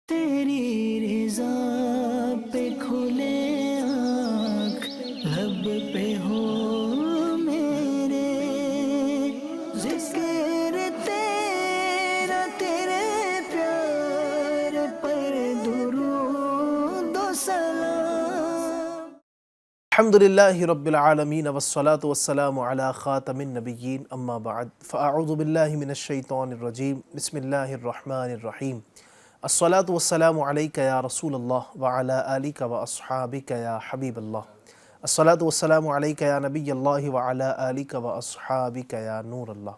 تیری رضا پہ کھلے آنکھ لب پہ ہو میرے، ذکر تیرا تیرے پیار پر درود و سلام۔ الحمدللہ رب العالمین والصلاة والسلام علی خاتم النبیین اما بعد فاعوذ باللہ من الشیطان الرجیم بسم اللہ الرحمن الرحیم الصلاة والسلام علیک یا رسول اللہ وعلی آلک واصحابک یا حبیب اللہ، الصلاة والسلام علیک یا نبی اللہ وعلی آلک واصحابک یا نور اللہ۔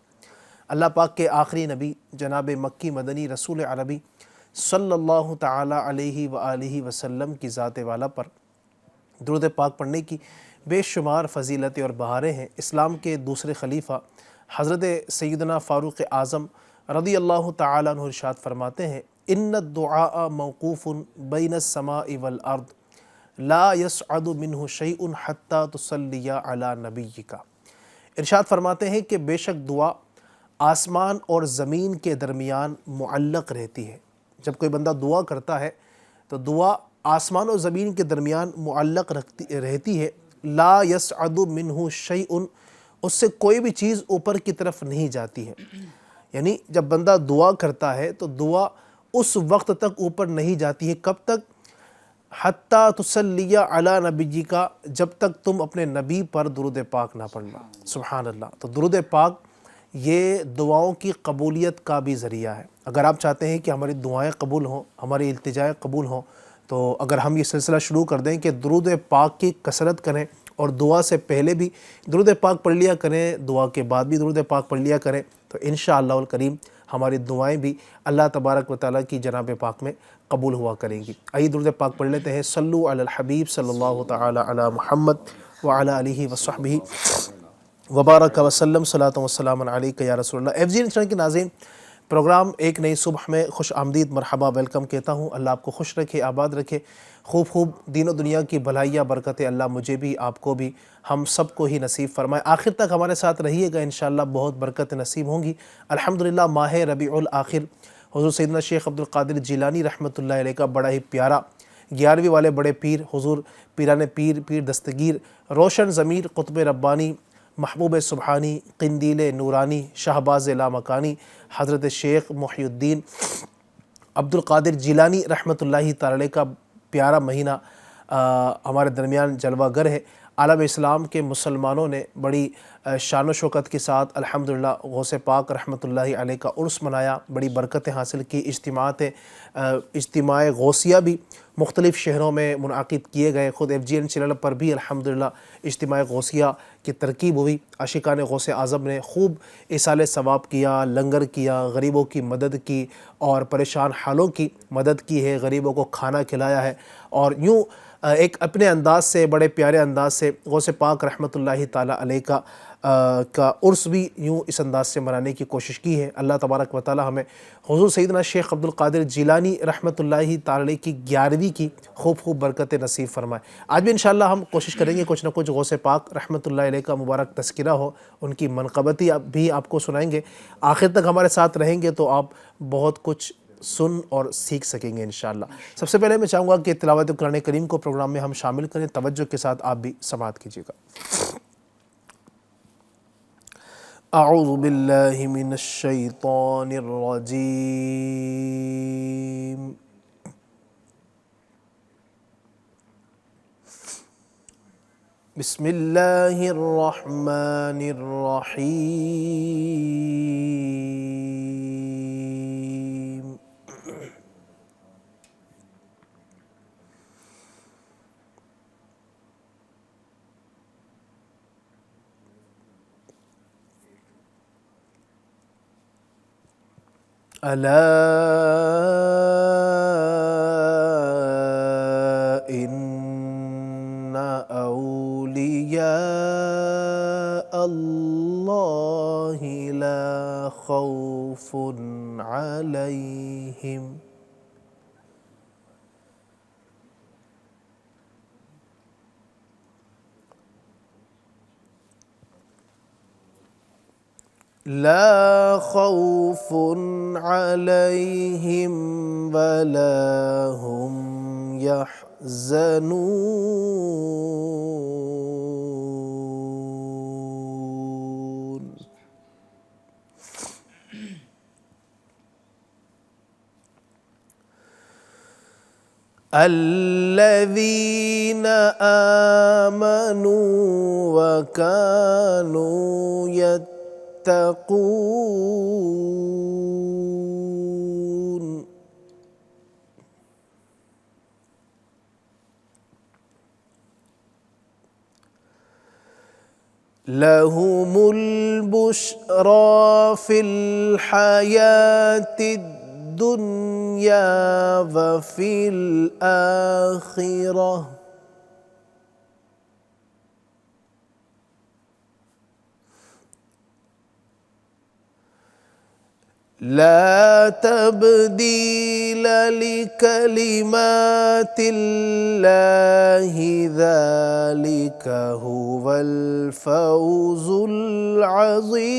اللہ پاک کے آخری نبی جناب مکی مدنی رسول عربی صلی اللہ تعالی علیہ وآلہ وسلم کی ذات والا پر درود پاک پڑھنے کی بے شمار فضیلتیں اور بہاریں ہیں۔ اسلام کے دوسرے خلیفہ حضرت سیدنا فاروق اعظم رضی اللہ تعالیٰ عنہ ارشاد فرماتے ہیں، ان الدعاء موقوف بین السماء والارض لا يصعد منہ شیء حتی تصلی علی نبیک۔ ارشاد فرماتے ہیں کہ بے شک دعا آسمان اور زمین کے درمیان معلق رہتی ہے۔ جب کوئی بندہ دعا کرتا ہے تو دعا آسمان و زمین کے درمیان معلق رہتی ہے، لا یصعد منہ شیء، اس سے کوئی بھی چیز اوپر کی طرف نہیں جاتی ہے۔ یعنی جب بندہ دعا کرتا ہے تو دعا اس وقت تک اوپر نہیں جاتی ہے، کب تک؟ حتیٰ تصلی علی نبی کا، جب تک تم اپنے نبی پر درود پاک نہ پڑھنا۔ سبحان اللہ۔ تو درود پاک یہ دعاؤں کی قبولیت کا بھی ذریعہ ہے۔ اگر آپ چاہتے ہیں کہ ہماری دعائیں قبول ہوں، ہماری التجائیں قبول ہوں، تو اگر ہم یہ سلسلہ شروع کر دیں کہ درود پاک کی کثرت کریں اور دعا سے پہلے بھی درود پاک پڑھ لیا کریں، دعا کے بعد بھی درود پاک پڑھ لیا کریں، تو انشاءاللہ الکریم ہماری دعائیں بھی اللہ تبارک و تعالیٰ کی جناب پاک میں قبول ہوا کریں گی۔ آئیے درود پاک پڑھ لیتے ہیں۔ صلو علی الحبیب صلی اللہ تعالی علی محمد وعلی آلہ وصحبہ وبارک وسلم، صلاۃ وسلام علیک یا رسول اللہ۔ FG چینل کے ناظرین، پروگرام ایک نئی صبح میں خوش آمدید، مرحبا، ویلکم کہتا ہوں۔ اللہ آپ کو خوش رکھے، آباد رکھے، خوب دین و دنیا کی بھلائیاں برکتیں اللہ مجھے بھی، آپ کو بھی، ہم سب کو ہی نصیب فرمائے۔ آخر تک ہمارے ساتھ رہیے گا، انشاءاللہ بہت برکت نصیب ہوں گی۔ الحمدللہ ماہ ربیع الآخر حضور سیدنا شیخ عبدالقادر جیلانی رحمۃ اللہ علیہ کا بڑا ہی پیارا 11ویں والے بڑے پیر حضور پیران پیر، پیر دستگیر، روشن ضمیر، قطب ربانی، محبوب سبحانی، قندیل نورانی، شہباز لامکانی، حضرت شیخ محی الدین عبدالقادر جیلانی رحمۃ اللہ تعالی علیہ کا پیارا مہینہ ہمارے درمیان جلوہ گر ہے۔ عالم اسلام کے مسلمانوں نے بڑی شان و شوکت کے ساتھ الحمدللہ غوث پاک رحمۃ اللہ علیہ کا عرس منایا، بڑی برکتیں حاصل کی۔ اجتماع غوثیہ بھی مختلف شہروں میں منعقد کیے گئے۔ خود FGN چینل پر بھی الحمدللہ اجتماع غوثیہ کی ترکیب ہوئی۔ عاشقان غوث اعظم نے خوب ایصال ثواب کیا، لنگر کیا، غریبوں کی مدد کی اور پریشان حالوں کی مدد کی ہے، غریبوں کو کھانا کھلایا ہے، اور یوں ایک اپنے انداز سے، بڑے پیارے انداز سے غوث پاک رحمۃ اللہ تعالیٰ علیہ کا عرس بھی یوں اس انداز سے منانے کی کوشش کی ہے۔ اللہ تبارک و تعالیٰ ہمیں حضور سیدنا شیخ عبدالقادر جیلانی رحمۃ اللہ تعالیٰ علیہ کی 11ویں کی خوب برکت نصیب فرمائے۔ آج بھی انشاءاللہ ہم کوشش کریں گے کچھ نہ کچھ غوث پاک رحمۃ اللہ علیہ کا مبارک تذکرہ ہو، ان کی منقبتی بھی آپ کو سنائیں گے۔ آخر تک ہمارے ساتھ رہیں گے تو آپ بہت کچھ سن اور سیکھ سکیں گے انشاءاللہ۔ سب سے پہلے میں چاہوں گا کہ تلاوت قرآن کریم کو پروگرام میں ہم شامل کریں، توجہ کے ساتھ آپ بھی سماعت کیجیے گا۔ اعوذ باللہ من الشیطان الرجیم، بسم اللہ الرحمن الرحیم۔ الا ان اولیاء اللہ لا خوف علیہم لا خوف عليهم ولا هم يحزنون. الذين آمنوا وكانوا يتقون. لهم البشرى في الحياة الدنيا وفي الآخرة لا تبديل لكلمات الله ذلك هو الفوز العظيم.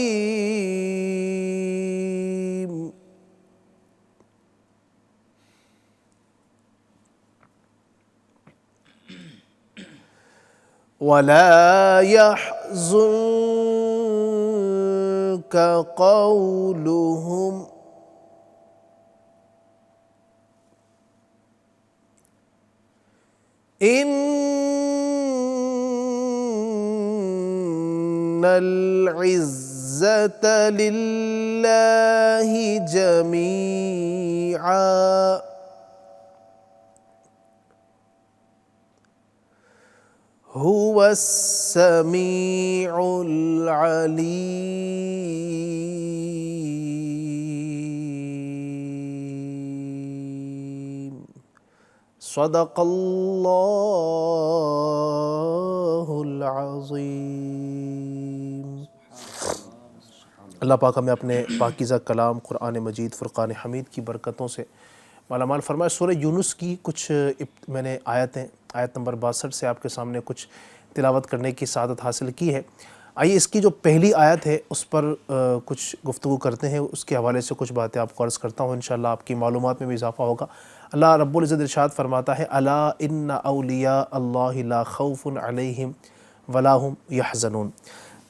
ولا يحزنك قولهم إن العزة لله جميعا هو السميع العليم. صدق اللہ العظیم. اللہ پاک ہمیں اپنے پاکیزہ کلام قرآن مجید فرقان حمید کی برکتوں سے مالا مال فرمائے. سورہ یونس کی کچھ میں نے آیت نمبر 62 سے آپ کے سامنے کچھ تلاوت کرنے کی سعادت حاصل کی ہے. آئیے اس کی جو پہلی آیت ہے اس پر کچھ گفتگو کرتے ہیں. اس کے حوالے سے کچھ باتیں آپ کو عرض کرتا ہوں، انشاءاللہ آپ کی معلومات میں بھی اضافہ ہوگا. اللہ رب العزت ارشاد فرماتا ہے الا ان اولیاء اللہ لا خوف علیہم ولا هم یحزنون.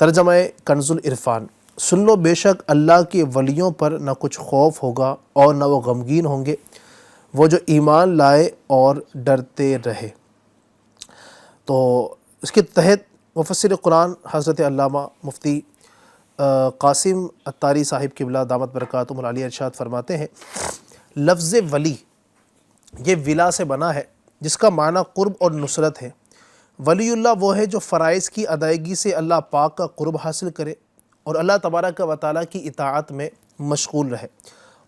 ترجمہ کنز العرفان. سن لو بے شک اللہ کے ولیوں پر نہ کچھ خوف ہوگا اور نہ وہ غمگین ہوں گے، وہ جو ایمان لائے اور ڈرتے رہے. تو اس کے تحت مفسر قرآن حضرت علامہ مفتی قاسم عطاری صاحب قبلہ دامت برکاتہم العالیہ ارشاد فرماتے ہیں لفظ ولی یہ ولا سے بنا ہے جس کا معنی قرب اور نصرت ہے. ولی اللہ وہ ہے جو فرائض کی ادائیگی سے اللہ پاک کا قرب حاصل کرے اور اللہ تبارک و تعالیٰ کی اطاعت میں مشغول رہے،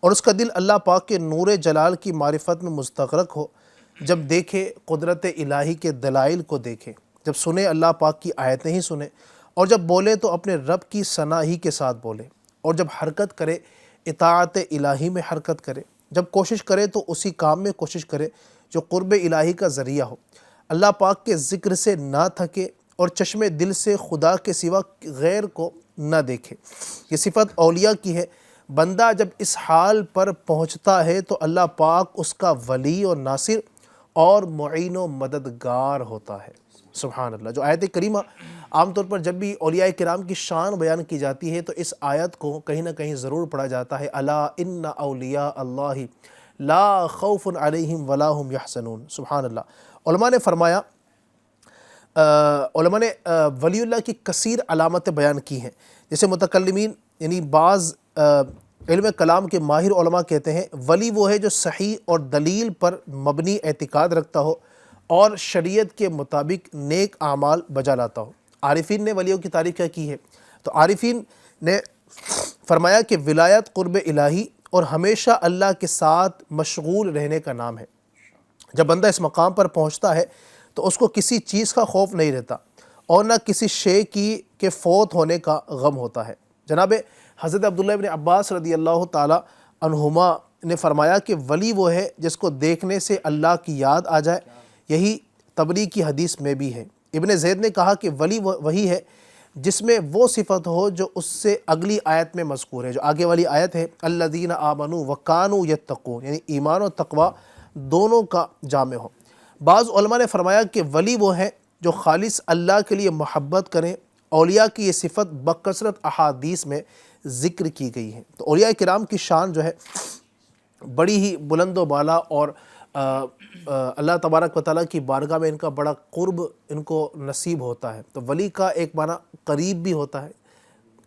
اور اس کا دل اللہ پاک کے نور جلال کی معرفت میں مستغرق ہو. جب دیکھے قدرت الہی کے دلائل کو دیکھے، جب سنے اللہ پاک کی آیتیں ہی سنے، اور جب بولے تو اپنے رب کی ثنا ہی کے ساتھ بولے، اور جب حرکت کرے اطاعت الہی میں حرکت کرے، جب کوشش کرے تو اسی کام میں کوشش کرے جو قرب الہی کا ذریعہ ہو. اللہ پاک کے ذکر سے نہ تھکے اور چشم دل سے خدا کے سوا غیر کو نہ دیکھے. یہ صفت اولیاء کی ہے. بندہ جب اس حال پر پہنچتا ہے تو اللہ پاک اس کا ولی اور ناصر اور معین و مددگار ہوتا ہے. سبحان اللہ. جو آیت کریمہ عام طور پر جب بھی اولیاء کرام کی شان بیان کی جاتی ہے تو اس آیت کو کہیں نہ کہیں ضرور پڑھا جاتا ہے الا ان اولیاء اللہ لا خوف علیہم ولا هم یحزنون. سبحان اللہ. علماء نے فرمایا علماء نے ولی اللہ کی کثیر علامتیں بیان کی ہیں. جیسے متکلمین یعنی بعض علم کلام کے ماہر علماء کہتے ہیں ولی وہ ہے جو صحیح اور دلیل پر مبنی اعتقاد رکھتا ہو اور شریعت کے مطابق نیک اعمال بجا لاتا ہو. عارفین نے ولیوں کی تعریف کیا کی ہے؟ تو عارفین نے فرمایا کہ ولایت قرب الہی اور ہمیشہ اللہ کے ساتھ مشغول رہنے کا نام ہے. جب بندہ اس مقام پر پہنچتا ہے تو اس کو کسی چیز کا خوف نہیں رہتا اور نہ کسی شے کے فوت ہونے کا غم ہوتا ہے. جناب حضرت عبداللہ ابن عباس رضی اللہ تعالی عنہما نے فرمایا کہ ولی وہ ہے جس کو دیکھنے سے اللہ کی یاد آ جائے. یہی طبری کی حدیث میں بھی ہے. ابن زید نے کہا کہ ولی وہی ہے جس میں وہ صفت ہو جو اس سے اگلی آیت میں مذکور ہے. جو آگے والی آیت ہے الذین آمنوا وکانوا یتقون، یعنی ایمان و تقوی دونوں کا جامع ہو. بعض علماء نے فرمایا کہ ولی وہ ہیں جو خالص اللہ کے لیے محبت کریں. اولیاء کی یہ صفت بکثرت احادیث میں ذکر کی گئی ہے. تو اولیاء کرام کی شان جو ہے بڑی ہی بلند و بالا، اور اللہ تبارک و تعالیٰ کی بارگاہ میں ان کا بڑا قرب ان کو نصیب ہوتا ہے. تو ولی کا ایک معنی قریب بھی ہوتا ہے،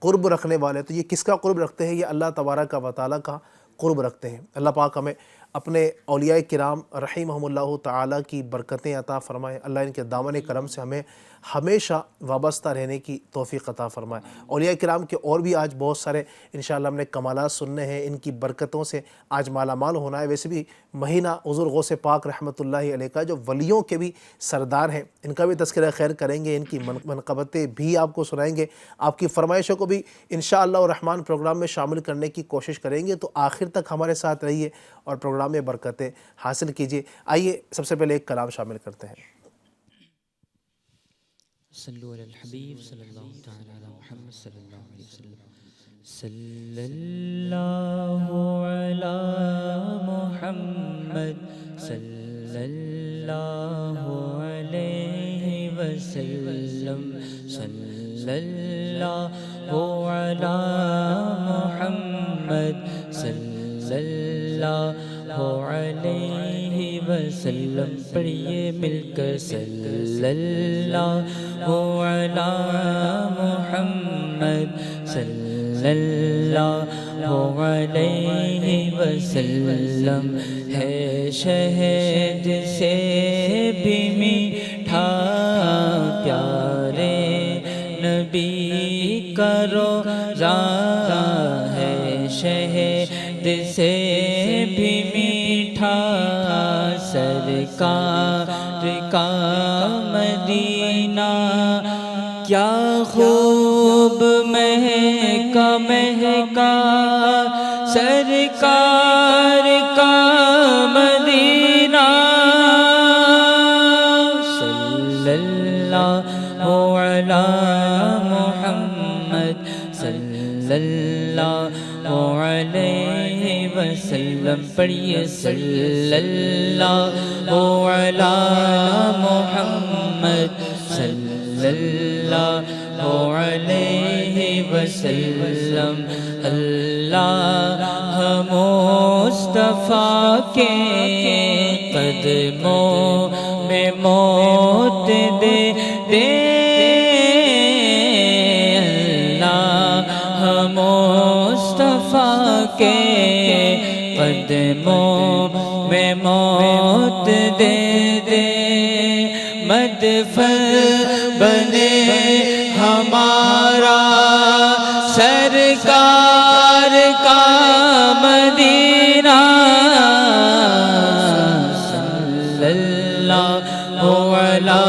قرب رکھنے والے. تو یہ کس کا قرب رکھتے ہیں؟ یہ اللہ تبارک و تعالیٰ کا قرب رکھتے ہیں. اللہ پاک ہمیں اپنے اولیاء کرام رحمہم اللہ تعالیٰ کی برکتیں عطا فرمائے. اللہ ان کے دامن کرم سے ہمیں ہمیشہ وابستہ رہنے کی توفیق عطا فرمائے. اولیاء کرام کے اور بھی آج بہت سارے انشاءاللہ ہم نے کمالات سننے ہیں، ان کی برکتوں سے آج مالا مال ہونا ہے. ویسے بھی مہینہ حضور غوث پاک رحمۃ اللہ علیہ کا جو ولیوں کے بھی سردار ہیں، ان کا بھی تذکرہ خیر کریں گے، ان کی منقبتیں بھی آپ کو سنائیں گے، آپ کی فرمائشوں کو بھی انشاءاللہ الرحمن پروگرام میں شامل کرنے کی کوشش کریں گے. تو آخر تک ہمارے ساتھ رہیے اور پروگرام میں برکتیں حاصل کیجیے. آئیے سب سے پہلے ایک کلام شامل کرتے ہیں. صلو علی الحبیب صلی اللہ تعالی علی محمد صلی اللہ علیہ وسلم. صلی اللہ علی محمد صلی اللہ علیہ وسلم. صلی اللہ علی محمد صلی اللہ علیہ وسلم. پڑھیے مل کر صلی اللہ علی محمد صلی اللہ علیہ وسلم. ہے شہد سے بھی میٹھا پیارے نبی کا روضہ، ہے شہد سے بھی میٹھا سرکار کا مدینہ. کیا خوب مہکا مہکا سرکار کا مدینہ. صلی اللہ علی محمد صلی اللہ علیہ وسلم. پڑھیے صلی اللہ علی محمد صلی اللہ علیہ وسلم. اللہ مصطفیٰ کے قدموں میں موت دے دے. اللہ مصطفیٰ کے قدموں میں موت دے دے. مدفن بنے ہمارا سرکار کا مدینہ. صلی اللہ علی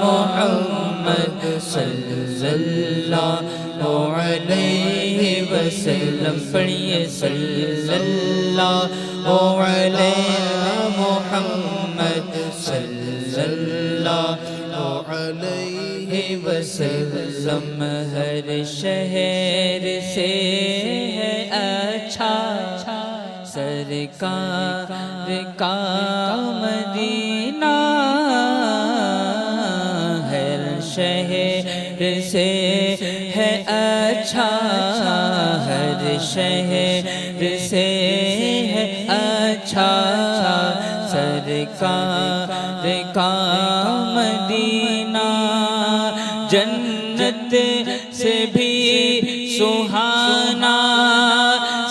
محمد صلی اللہ علیہ وسلم. پڑھیے صلی اللہ علی محمد صلی اللہ علیہ وسلم. ہر شہر سے ہے اچھا سرکار کا مدینہ. ہر شہر سے ہے اچھا، ہر شہر سے ہے اچھا سرکار کا مدینہ. جنت سے بھی سہانا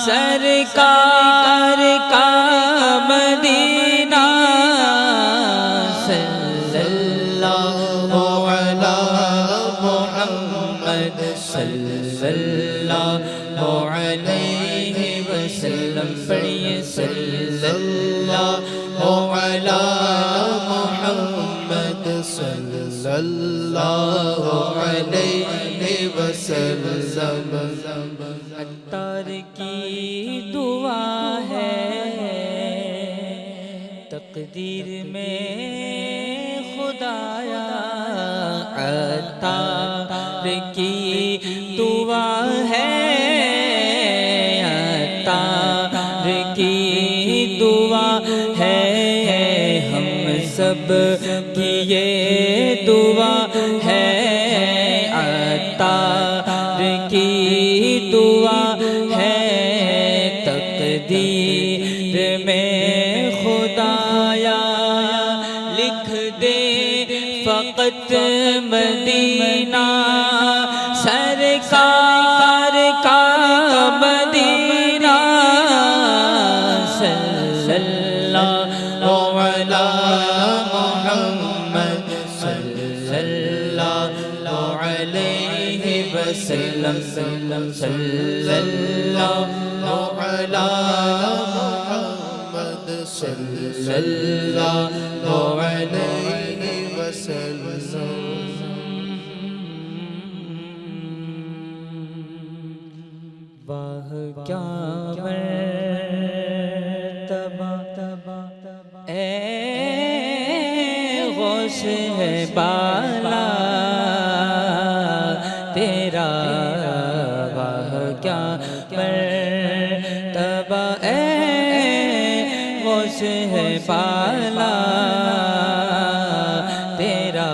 سرکار کا مدینہ. صلی اللہ علی محمد صلی اللہ علیہ وسلم. پڑھیے صلی اللہ علی محمد صلی اللہ علیہ وسلم. عطار کی دعا ہے تقدیر میں خدایا عطار کی دعا ہے، عطار کی دعا ہے، ہم سب کی یہ دعا ہے، عطار کی دعا ہے، تقدیر میں خدایا لکھ دے فقط مدینہ سرکار کا مدینہ، صلی اللہ علی محمد صلی اللہ علیہ وسلم، صلی اللہ علی محمد صلی اللہ علیہ وسلم۔ واہ کیا مرتبہ اے غوث ہے بالا تیرا، واہ کیا مرتبہ اے غوث ہے بالا تیرا،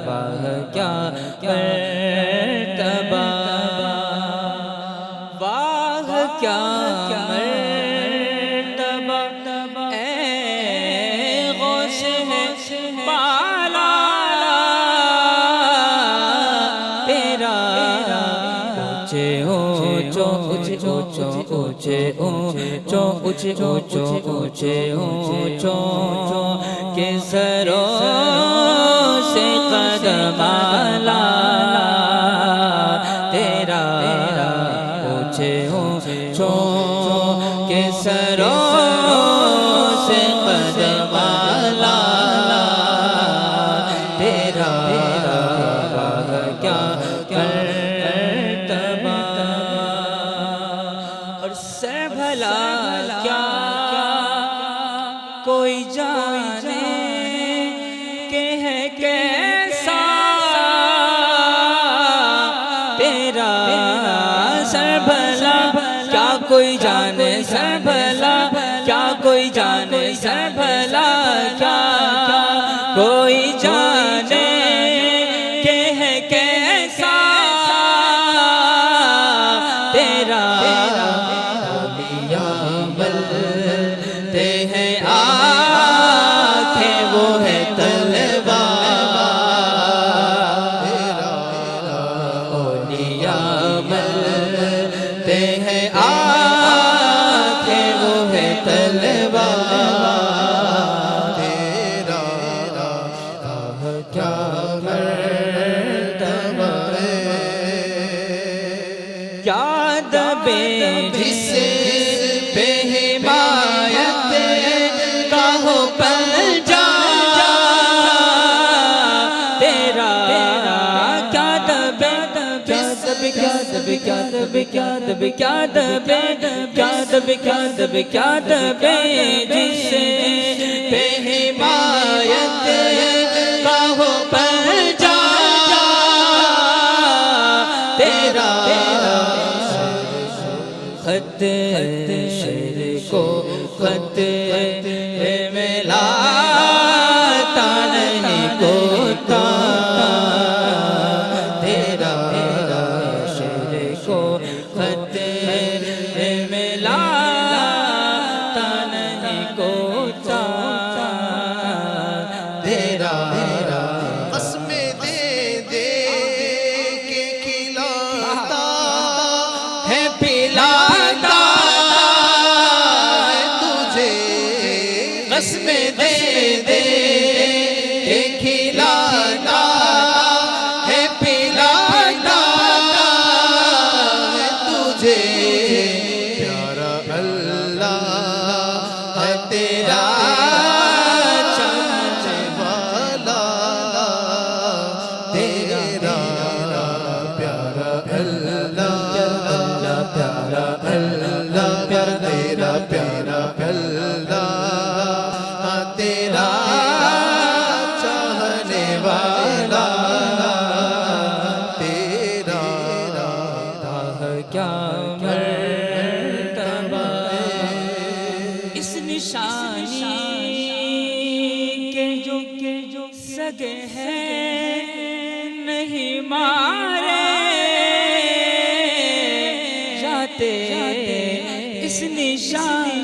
واہ کیا مرتبہ، واہ کیا مرتبہ اے غوث ہے بالا تیرا، اونچے اونچے کے سروں سے قدم آلا تیرا، اونچے کے سروں سے قدم آلا تیرا، واہ کیا مرتبہ، اور سے بھلا کیا کوئی جانے کہ ہے کیسا تیرا، سر بھلا کیا کوئی جانے، سر بھلا کیا کوئی جانے، سر بھلا کیا کوئی جانے کہ ہے کیسا تیرا، اولیاء ملتے ہیں آنکھیں وہ ہے تلوار، اولیاء ملتے ہیں آنکھیں وہ ہے تلوار تیرا، کیا مرتبہ کیا دبے جس پہ حمایت کا ہو پنجا تیرا، کیا دبے کیا دبے کیا دبے کیا دبے کیا دبے کیا دبے کیا دبے کیا دبے جس پہ حمایت کا ہو پنجا تیرا، خط شعر کو خط میں لاتا نہیں کوتا تیرا، شعر کو خط میں لاتا نہیں کوتا تیرا، قسمیں دے دے کے کھلاتا ہے پلاتا تجھے، قسمیں دے دے کے کھلاتا ہے پلاتا تجھے، پیارا اللہ ہے تیرا چاہنے والا تیرا، پیارا اللہ پیارا اللہ تیرا، پیارا اللہ سگے ہیں نہیں مارے جاتے اس نشانی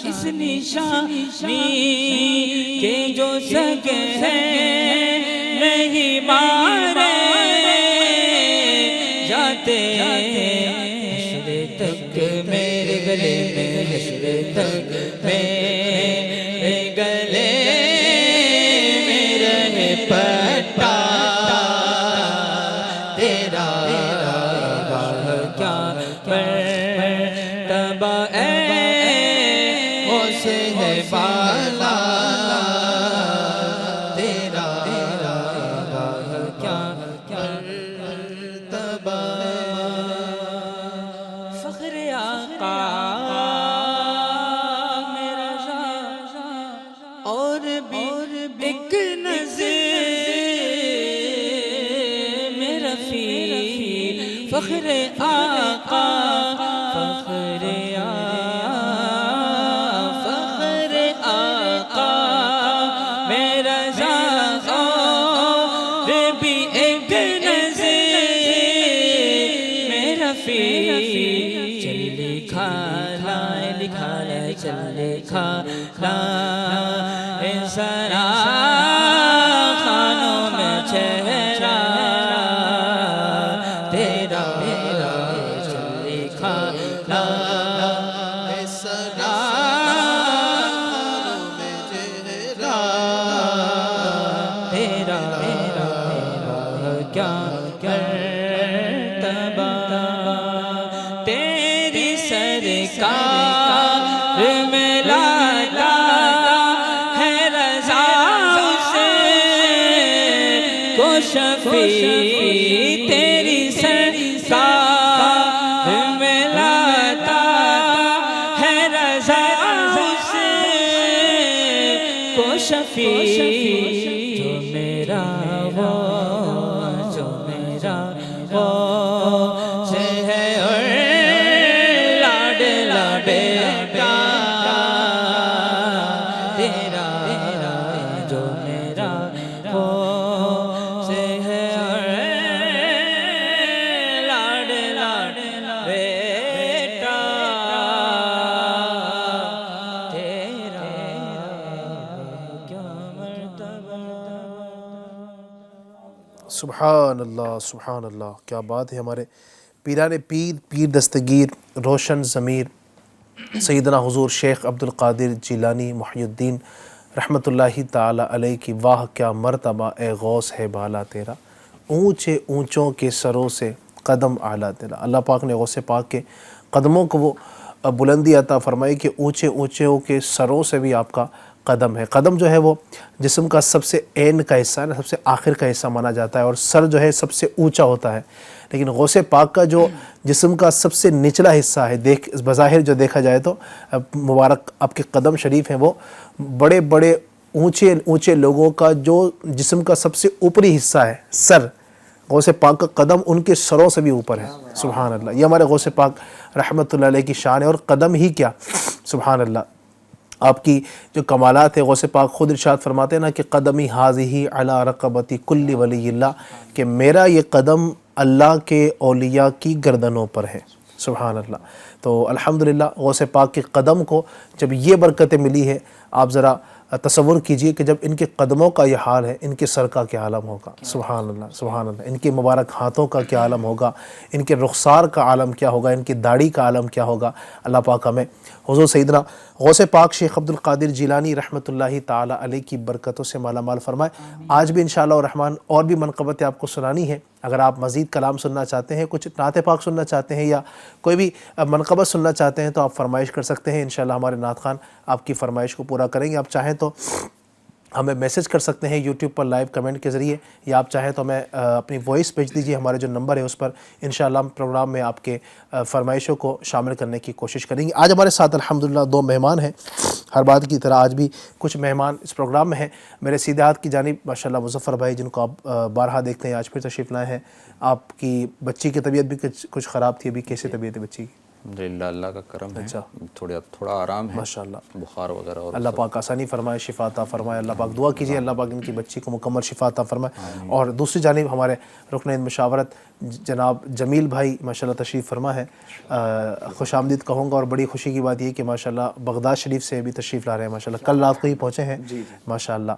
اس نشانی کے جو سگے ہیں نہیں مارے جاتے حشر تک میرے گلے میں حشر تک میرے گلے میں رہے پٹا تیرا کیا مرتبہ غوث ہے بالا تیرا کیا مرتبہ فخر آقا میرا شاہ اور بھی ایک نظر میرا فی فخر آقا فخر آقا میرا شاہ اور بھی ایک نظر میرا فی چل لکھا لائے چل لکھا لائے سرا خانوں میں چہرہ تیرا چل لکھا لائے سرا خانوں میں چہرہ تیرا کیا مرتبہ تیری سرکار میں لاتا ہے رضا سے کو شفیع تیری سرکار میں لاتا ہے رضا سے کو شفیع جو میرا وہ جو میرا وہ سے ہے اور لاڈلا بیٹا تیرا جو میرا وہ سے ہے اور لاڈلا بیٹا تیرا کیا مرتبہ سبحان اللہ کیا بات ہے. ہمارے پیران پیر دستگیر روشن ضمیر سیدنا حضور شیخ عبد القادر جیلانی محی الدین رحمۃ اللہ تعالی علیہ کی واہ کیا مرتبہ اے غوث ہے بالا تیرا اونچے اونچوں کے سروں سے قدم اعلیٰ تیرا. اللہ پاک نے غوث پاک کے قدموں کو وہ بلندی عطا فرمائی کہ اونچے اونچوں کے سروں سے بھی آپ کا قدم ہے. قدم جو ہے وہ جسم کا سب سے اینڈ کا حصہ ہے نا, سب سے آخر کا حصہ مانا جاتا ہے, اور سر جو ہے سب سے اونچا ہوتا ہے. لیکن غوث پاک کا جو جسم کا سب سے نچلا حصہ ہے, بظاہر جو دیکھا جائے تو مبارک آپ کے قدم شریف ہیں, وہ بڑے بڑے اونچے لوگوں کا جو جسم کا سب سے اوپری حصہ ہے سر, غوث پاک کا قدم ان کے سروں سے بھی اوپر ہے. سبحان اللہ. یہ ہمارے غوث پاک رحمۃ اللہ علیہ کی شان ہے. اور قدم ہی کیا, سبحان اللہ, آپ کی جو کمالات ہے غوث پاک خود ارشاد فرماتے ہیں نا کہ قدمی حاضی علی رقبتی کل ولی اللہ, کہ میرا یہ قدم اللہ کے اولیاء کی گردنوں پر ہے. سبحان اللہ. تو الحمدللہ غوث پاک کے قدم کو جب یہ برکتیں ملی ہے, آپ ذرا تصور کیجئے کہ جب ان کے قدموں کا یہ حال ہے, ان کے سر کا کیا عالم ہوگا. سبحان اللہ سبحان اللہ. ان کے مبارک ہاتھوں کا کیا عالم ہوگا, ان کے رخسار کا عالم کیا ہوگا, ان کی داڑھی کا عالم کیا ہوگا. اللہ پاک ہمیں حضور سیدنا غوث پاک شیخ عبد القادر جیلانی رحمۃ اللہ تعالی علیہ کی برکتوں سے مالا مال فرمائے. آج بھی انشاءاللہ الرحمن اور بھی منقبتیں آپ کو سنانی ہے. اگر آپ مزید کلام سننا چاہتے ہیں, کچھ نعت پاک سننا چاہتے ہیں, یا کوئی بھی منقبت سننا چاہتے ہیں, تو آپ فرمائش کر سکتے ہیں. انشاءاللہ ہمارے نعت خوان آپ کی فرمائش کو پورا کریں گے. آپ چاہیں تو ہمیں میسج کر سکتے ہیں یوٹیوب پر لائیو کمنٹ کے ذریعے, یا آپ چاہیں تو ہمیں اپنی وائس بھیج دیجیے. ہمارے جو نمبر ہے اس پر انشاءاللہ ہم پروگرام میں آپ کے فرمائشوں کو شامل کرنے کی کوشش کریں گے. آج ہمارے ساتھ الحمدللہ 2 مہمان ہیں. ہر بات کی طرح آج بھی کچھ مہمان اس پروگرام میں ہیں. میرے سیدھے ہاتھ کی جانب ماشاءاللہ مظفر بھائی, جن کو آپ بارہا دیکھتے ہیں, آج پھر تشریف لائے ہیں. آپ کی بچی کی طبیعت بھی کچھ خراب تھی, ابھی کیسے طبیعت ہے بچی کی؟ الحمدللہ اللہ کا کرم ہے. اچھا. تھوڑا آرام ہے, ماشاءاللہ. بخار وغیرہ. اور اللہ پاک آسانی فرمائے, شفا عطا فرمائے. اللہ پاک دعا کیجیے اللہ پاک ان کی بچی کو مکمل شفا عطا فرمائے. اور دوسری جانب ہمارے رکن مشاورت جناب جمیل بھائی ماشاءاللہ تشریف فرما ہے. خوش آمدید کہوں گا, اور بڑی خوشی کی بات یہ کہ ماشاءاللہ بغداد شریف سے بھی تشریف لا رہے ہیں ماشاءاللہ. کل رات کو ہی پہنچے ہیں ماشاءاللہ.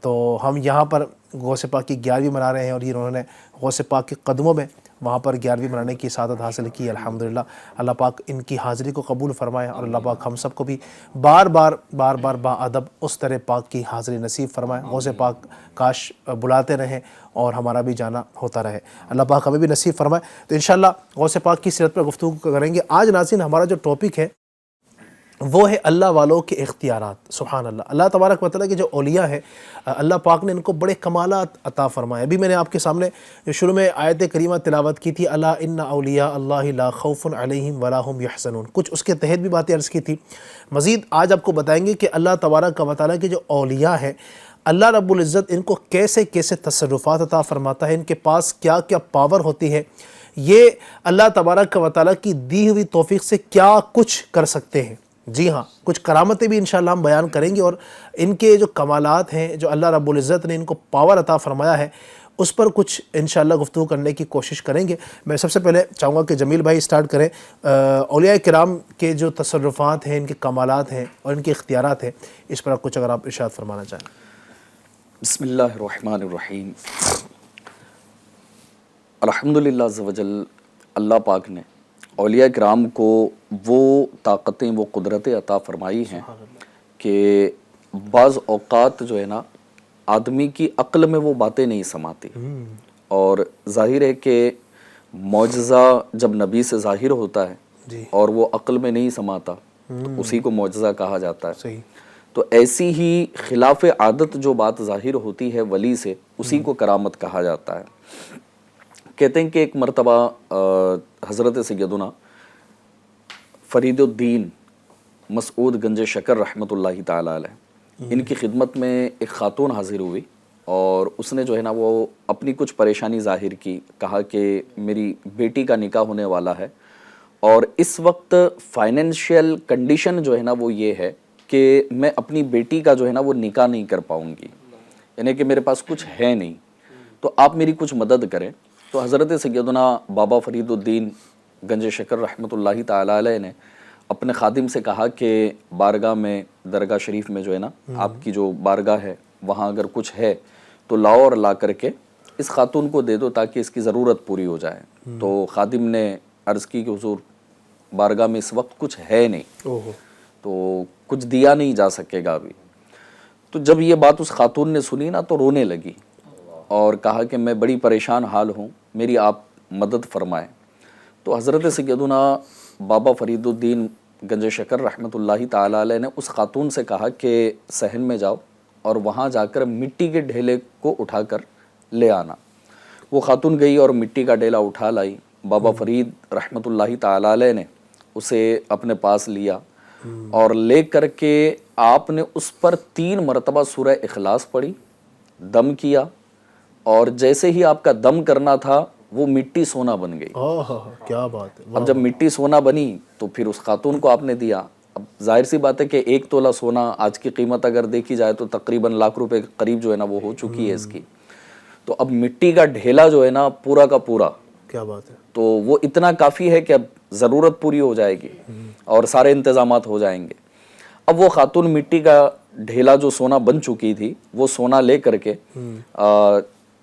تو ہم یہاں پر غوث پاک کی 11ویں منا رہے ہیں, اور یہ انہوں نے غوث پاک کے قدموں میں وہاں پر 11ویں منانے کی سعادت حاصل کی الحمدللہ. اللہ پاک ان کی حاضری کو قبول فرمائے, اور اللہ پاک ہم سب کو بھی بار بار با ادب اس طرح پاک کی حاضری نصیب فرمائے. غوث پاک کاش بلاتے رہیں اور ہمارا بھی جانا ہوتا رہے. اللہ پاک ہمیں بھی نصیب فرمائے. تو انشاءاللہ غوث پاک کی سیرت پر گفتگو کریں گے. آج ناظرین ہمارا جو ٹاپک ہے وہ ہے اللہ والوں کے اختیارات. سبحان اللہ. اللہ تبارک و تعالیٰ کے جو اولیاء ہیں اللہ پاک نے ان کو بڑے کمالات عطا فرمائے. ابھی میں نے آپ کے سامنے جو شروع میں آیت کریمہ تلاوت کی تھی, الا ان اولیاء اللہ لا خوف علیہم ولا هم یحزنون, کچھ اس کے تحت بھی باتیں عرض کی تھی. مزید آج آپ کو بتائیں گے کہ اللہ تبارک و تعالیٰ کے جو اولیاء ہیں اللہ رب العزت ان کو کیسے کیسے تصرفات عطا فرماتا ہے, ان کے پاس کیا کیا پاور ہوتی ہے, یہ اللہ تبارک و تعالیٰ کی دی ہوئی توفیق سے کیا کچھ کر سکتے ہیں. جی ہاں, کچھ کرامتیں بھی انشاءاللہ ہم بیان کریں گے, اور ان کے جو کمالات ہیں جو اللہ رب العزت نے ان کو پاور عطا فرمایا ہے اس پر کچھ انشاءاللہ گفتگو کرنے کی کوشش کریں گے. میں سب سے پہلے چاہوں گا کہ جمیل بھائی سٹارٹ کریں. اولیاء کرام کے جو تصرفات ہیں, ان کے کمالات ہیں اور ان کے اختیارات ہیں, اس پر کچھ اگر آپ ارشاد فرمانا چاہیں. بسم اللہ الرحمن الرحیم. الحمدللہ عز وجل اللہ پاک نے اولیاء کرام کو وہ طاقتیں, وہ قدرتیں عطا فرمائی ہیں کہ بعض اوقات جو ہے نا آدمی کی عقل میں وہ باتیں نہیں سماتی. اور ظاہر ہے کہ معجزہ جب نبی سے ظاہر ہوتا ہے اور وہ عقل میں نہیں سماتا تو اسی کو معجزہ کہا جاتا ہے. صحیح. تو ایسی ہی خلاف عادت جو بات ظاہر ہوتی ہے ولی سے, اسی کو کرامت کہا جاتا ہے. کہتے ہیں کہ ایک مرتبہ حضرت سیدنا فرید الدین مسعود گنج شکر رحمۃ اللہ تعالی علیہ, ان کی خدمت میں ایک خاتون حاضر ہوئی, اور اس نے جو ہے نا وہ اپنی کچھ پریشانی ظاہر کی. کہا کہ میری بیٹی کا نکاح ہونے والا ہے, اور اس وقت فائنینشیل کنڈیشن جو ہے نا وہ یہ ہے کہ میں اپنی بیٹی کا جو ہے نا وہ نکاح نہیں کر پاؤں گی, یعنی کہ میرے پاس کچھ ہے نہیں, تو آپ میری کچھ مدد کریں. تو حضرت سیدنا بابا فرید الدین گنج شکر رحمۃ اللہ تعالی علیہ نے اپنے خادم سے کہا کہ بارگاہ میں, درگاہ شریف میں جو ہے نا آپ کی جو بارگاہ ہے وہاں اگر کچھ ہے تو لاؤ, اور لا کر کے اس خاتون کو دے دو تاکہ اس کی ضرورت پوری ہو جائے. تو خادم نے عرض کی کہ حضور بارگاہ میں اس وقت کچھ ہے نہیں, تو کچھ دیا نہیں جا سکے گا ابھی. تو جب یہ بات اس خاتون نے سنی نا تو رونے لگی اور کہا کہ میں بڑی پریشان حال ہوں, میری آپ مدد فرمائیں. تو حضرت سیدنا بابا فرید الدین گنج شکر رحمۃ اللہ تعالی علیہ نے اس خاتون سے کہا کہ صحن میں جاؤ اور وہاں جا کر مٹی کے ڈھیلے کو اٹھا کر لے آنا. وہ خاتون گئی اور مٹی کا ڈھیلا اٹھا لائی. بابا فرید رحمۃ اللہ تعالی علیہ نے اسے اپنے پاس لیا اور لے کر کے آپ نے اس پر 3 مرتبہ سورہ اخلاص پڑھی, دم کیا, اور جیسے ہی آپ کا دم کرنا تھا وہ مٹی سونا بن گئی. کیا بات ہے. اب جب مٹی سونا بنی تو پھر اس خاتون کو آپ نے دیا. اب ظاہر سی بات ہے کہ 1 تولہ سونا آج کی قیمت اگر دیکھی جائے تو تقریباً لاکھ روپے کے قریب جو ہے نا وہ ہو چکی ہے اس کی. تو اب مٹی کا ڈھیلا جو ہے نا پورا کا پورا, کیا بات ہے, تو وہ اتنا کافی ہے کہ اب ضرورت پوری ہو جائے گی اور سارے انتظامات ہو جائیں گے. اب وہ خاتون مٹی کا ڈھیلا جو سونا بن چکی تھی وہ سونا لے کر کے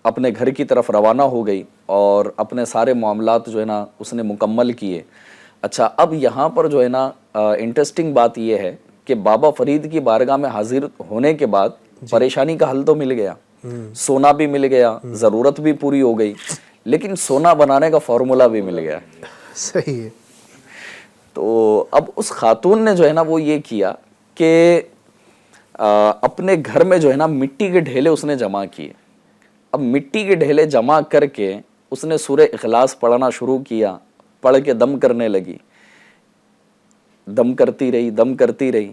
اپنے گھر کی طرف روانہ ہو گئی اور اپنے سارے معاملات جو ہے نا اس نے مکمل کیے. اچھا, اب یہاں پر جو ہے نا انٹرسٹنگ بات یہ ہے کہ بابا فرید کی بارگاہ میں حاضر ہونے کے بعد پریشانی کا حل تو مل گیا, سونا بھی مل گیا, ضرورت بھی پوری ہو گئی, لیکن سونا بنانے کا فارمولا بھی مل گیا. صحیح ہے. تو اب اس خاتون نے جو ہے نا وہ یہ کیا کہ اپنے گھر میں جو ہے نا مٹی کے ڈھیلے اس نے جمع کیے. اب مٹی کے ڈھیلے جمع کر کے اس نے سورہ اخلاص پڑھنا شروع کیا, پڑھ کے دم کرنے لگی, دم کرتی رہی, دم کرتی رہی.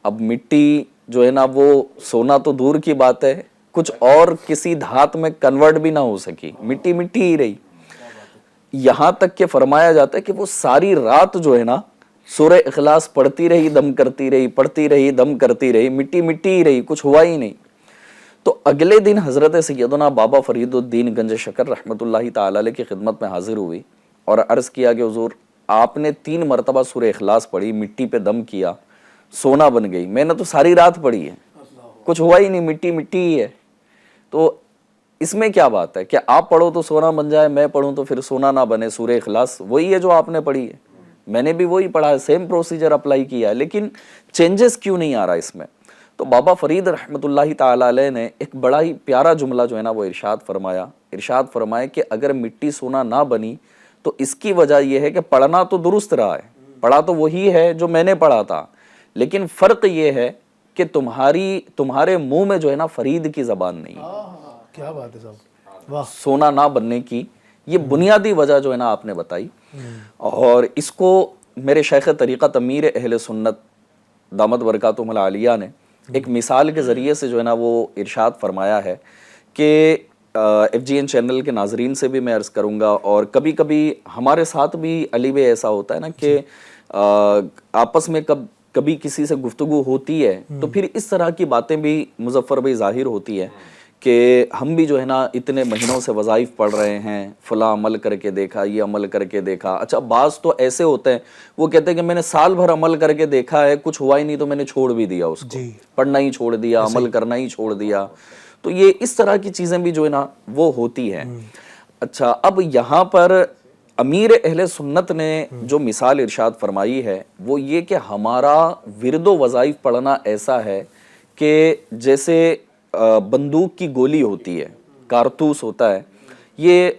اب مٹی جو ہے نا وہ سونا تو دور کی بات ہے, کچھ اور کسی دھات میں کنورٹ بھی نہ ہو سکی, مٹی مٹی ہی رہی. یہاں تک کہ فرمایا جاتا ہے کہ وہ ساری رات جو ہے نا سورہ اخلاص پڑھتی رہی، دم کرتی رہی، پڑھتی رہی، دم کرتی رہی، مٹی مٹی ہی رہی، کچھ ہوا ہی نہیں. تو اگلے دن حضرت سیدنا بابا فرید الدین گنج شکر رحمۃ اللہ تعالی علیہ کی خدمت میں حاضر ہوئی اور عرض کیا کہ حضور آپ نے 3 مرتبہ سورہ اخلاص پڑھی، مٹی پہ دم کیا، سونا بن گئی. میں نے تو ساری رات پڑھی ہے، کچھ ہوا ہی نہیں، مٹی مٹی ہی ہے. تو اس میں کیا بات ہے کہ آپ پڑھو تو سونا بن جائے، میں پڑھوں تو پھر سونا نہ بنے؟ سورہ اخلاص وہی ہے جو آپ نے پڑھی ہے، میں نے بھی وہی پڑھا ہے، سیم پروسیجر اپلائی کیا ہے، لیکن چینجز کیوں نہیں آ رہا اس میں؟ تو بابا فرید رحمۃ اللہ تعالی علیہ نے ایک بڑا ہی پیارا جملہ جو ہے نا وہ ارشاد فرمایا کہ اگر مٹی سونا نہ بنی تو اس کی وجہ یہ ہے کہ پڑھنا تو درست رہا ہے، پڑھا تو وہی ہے جو میں نے پڑھا تھا، لیکن فرق یہ ہے کہ تمہارے منہ میں جو ہے نا فرید کی زبان نہیں ہے. کیا بات ہے صاحب، واہ. سونا نہ بننے کی یہ بنیادی وجہ جو ہے نا آپ نے بتائی. اور اس کو میرے شیخ طریقت امیر اہل سنت دامت برکاتہم العالیہ نے ایک مثال کے ذریعے سے جو ہے نا وہ ارشاد فرمایا ہے کہ ایف جی این چینل کے ناظرین سے بھی میں عرض کروں گا، اور کبھی کبھی ہمارے ساتھ بھی علی بھائی ایسا ہوتا ہے نا کہ آپس میں کبھی کسی سے گفتگو ہوتی ہے تو پھر اس طرح کی باتیں بھی مظفر بھائی ظاہر ہوتی ہے کہ ہم بھی جو ہے نا اتنے مہینوں سے وظائف پڑھ رہے ہیں، فلاں عمل کر کے دیکھا، یہ عمل کر کے دیکھا. اچھا بعض تو ایسے ہوتے ہیں وہ کہتے ہیں کہ میں نے سال بھر عمل کر کے دیکھا ہے، کچھ ہوا ہی نہیں تو میں نے چھوڑ بھی دیا، اس کو پڑھنا ہی چھوڑ دیا، عمل کرنا ہی چھوڑ دیا. تو یہ اس طرح کی چیزیں بھی جو ہے نا وہ ہوتی ہیں. اچھا اب یہاں پر امیر اہل سنت نے جو مثال ارشاد فرمائی ہے وہ یہ کہ ہمارا ورد و وظائف پڑھنا ایسا ہے کہ جیسے بندوق کی گولی ہوتی ہے، کارتوس ہوتا ہے، یہ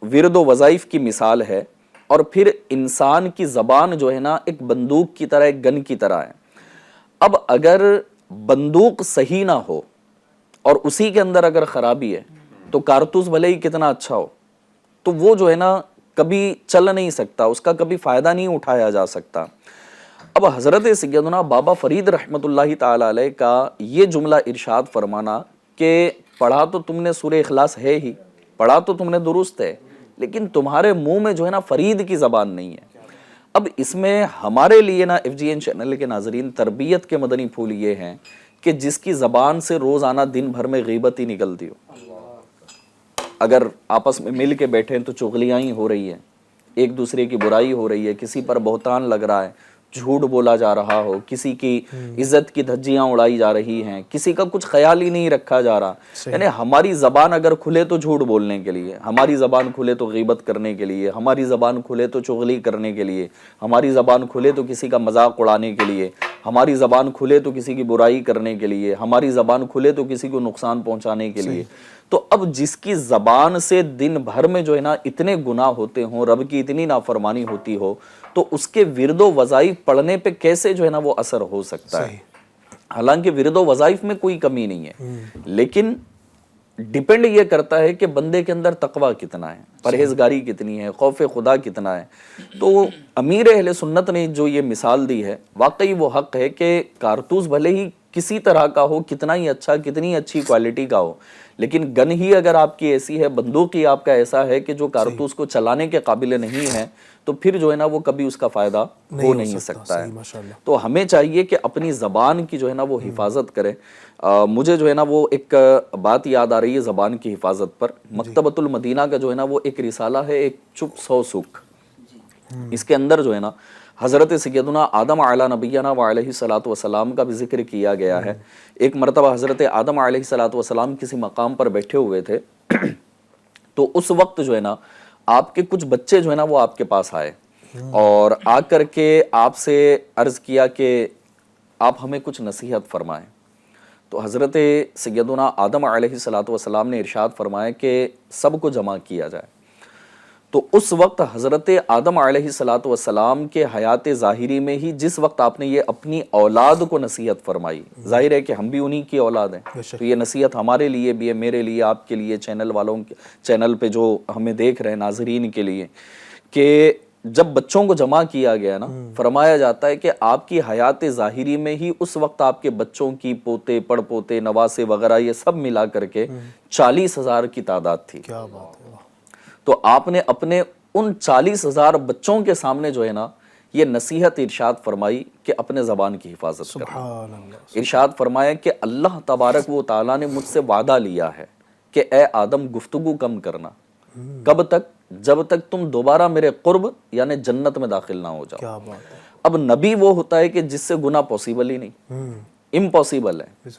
ورد و وظائف کی مثال ہے. اور پھر انسان کی زبان جو ہے نا ایک بندوق کی طرح، ایک گن کی طرح ہے. اب اگر بندوق صحیح نہ ہو اور اسی کے اندر اگر خرابی ہے تو کارتوس بھلے ہی کتنا اچھا ہو تو وہ جو ہے نا کبھی چل نہیں سکتا، اس کا کبھی فائدہ نہیں اٹھایا جا سکتا. اب حضرت سیدنا بابا فرید رحمۃ اللہ تعالی علیہ کا یہ جملہ ارشاد فرمانا کہ پڑھا تو تم نے سورہ اخلاص ہے ہی، پڑھا تو تم نے درست ہے، لیکن تمہارے منہ میں جو ہے نا فرید کی زبان نہیں ہے. اب اس میں ہمارے لیے نا ایف جی این چینل کے ناظرین تربیت کے مدنی پھول یہ ہیں کہ جس کی زبان سے روزانہ دن بھر میں غیبت ہی نکلتی ہو، اگر آپس میں مل کے بیٹھے تو چغلیاں ہی ہو رہی ہیں، ایک دوسرے کی برائی ہو رہی ہے، کسی پر بہتان لگ رہا ہے، جھوٹ بولا جا رہا ہو، کسی کی عزت کی دھجیاں اڑائی جا رہی ہیں، کسی کا کچھ خیال ہی نہیں رکھا جا رہا. یعنی ہماری زبان اگر کھلے تو جھوٹ بولنے کے لیے، ہماری زبان کھلے تو غیبت کرنے کے لیے، ہماری زبان کھلے تو چغلی کرنے کے لیے، ہماری زبان کھلے تو کسی کا مذاق اڑانے کے لیے، ہماری زبان کھلے تو کسی کی برائی کرنے کے لیے، ہماری زبان کھلے تو کسی کو نقصان پہنچانے کے لیے. تو اب جس کی زبان سے دن بھر میں جو ہے نا اتنے گناہ ہوتے ہوں، رب کی اتنی نافرمانی ہوتی ہو، تو اس کے ورد و وظائف پڑھنے پہ کیسے جو ہے نا وہ اثر ہو سکتا ہے؟ حالانکہ ورد و وظائف میں کوئی کمی نہیں ہے، لیکن ڈیپینڈ یہ کرتا ہے کہ بندے کے اندر تقوی کتنا ہے، پرہیزگاری کتنی ہے، خوف خدا کتنا ہے. تو امیر اہل سنت نے جو یہ مثال دی ہے واقعی وہ حق ہے کہ کارتوس بھلے ہی کسی طرح کا ہو، کتنا ہی اچھا، کتنی اچھی کوالٹی کا ہو، لیکن گن ہی اگر آپ کی ایسی ہے، بندوق ہی آپ کا ایسا ہے کہ جو کارتوس کو چلانے کے قابل نہیں ہے، تو پھر جو ہے نا وہ کبھی اس کا فائدہ ہو نہیں سکتا ہے. تو ہمیں چاہیے کہ اپنی زبان کی جو ہے نا وہ حفاظت کریں. مجھے جو ہے نا وہ ایک بات یاد آ رہی ہے زبان کی حفاظت پر. مکتبۃ المدینہ کا جو ہے نا وہ ایک رسالہ ہے، ایک چپ 100 سکھ. اس کے اندر جو ہے نا حضرت سیدنا آدم علیہ نبینا و علیہ الصلوۃ والسلام کا بھی ذکر کیا گیا ہے. ایک مرتبہ حضرت آدم علیہ الصلوۃ والسلام کسی مقام پر بیٹھے ہوئے تھے تو اس وقت جو ہے نا آپ کے کچھ بچے جو ہے نا وہ آپ کے پاس آئے اور آ کر کے آپ سے عرض کیا کہ آپ ہمیں کچھ نصیحت فرمائیں. تو حضرت سیدنا آدم علیہ الصلوۃ والسلام نے ارشاد فرمایا کہ سب کو جمع کیا جائے. تو اس وقت حضرت آدم علیہ الصلوۃ والسلام کے حیات ظاہری میں ہی جس وقت آپ نے یہ اپنی اولاد کو نصیحت فرمائی، ظاہر ہے کہ ہم بھی انہی کی اولاد ہیں، تو یہ نصیحت ہمارے لیے بھی ہے، میرے لیے، آپ کے لیے، چینل والوں کے، چینل پہ جو ہمیں دیکھ رہے ہیں ناظرین کے لیے، کہ جب بچوں کو جمع کیا گیا نا، فرمایا جاتا ہے کہ آپ کی حیات ظاہری میں ہی اس وقت آپ کے بچوں کی پوتے، پڑ پوتے، نواسے وغیرہ یہ سب ملا کر کے 40,000 کی تعداد تھی. کیا بات ہے. تو آپ نے اپنے ان 40,000 بچوں کے سامنے جو ہے نا یہ نصیحت ارشاد فرمائی کہ اپنے زبان کی حفاظت کرنا. سبحان اللہ. ارشاد فرمایا کہ اللہ تبارک و تعالیٰ نے مجھ سے وعدہ لیا ہے کہ اے آدم گفتگو کم کرنا. کب تک؟ جب تک تم دوبارہ میرے قرب یعنی جنت میں داخل نہ ہو جاؤ. کیا بات ہے. اب نبی وہ ہوتا ہے کہ جس سے گناہ پاسبل ہی نہیں، امپاسبل ہے.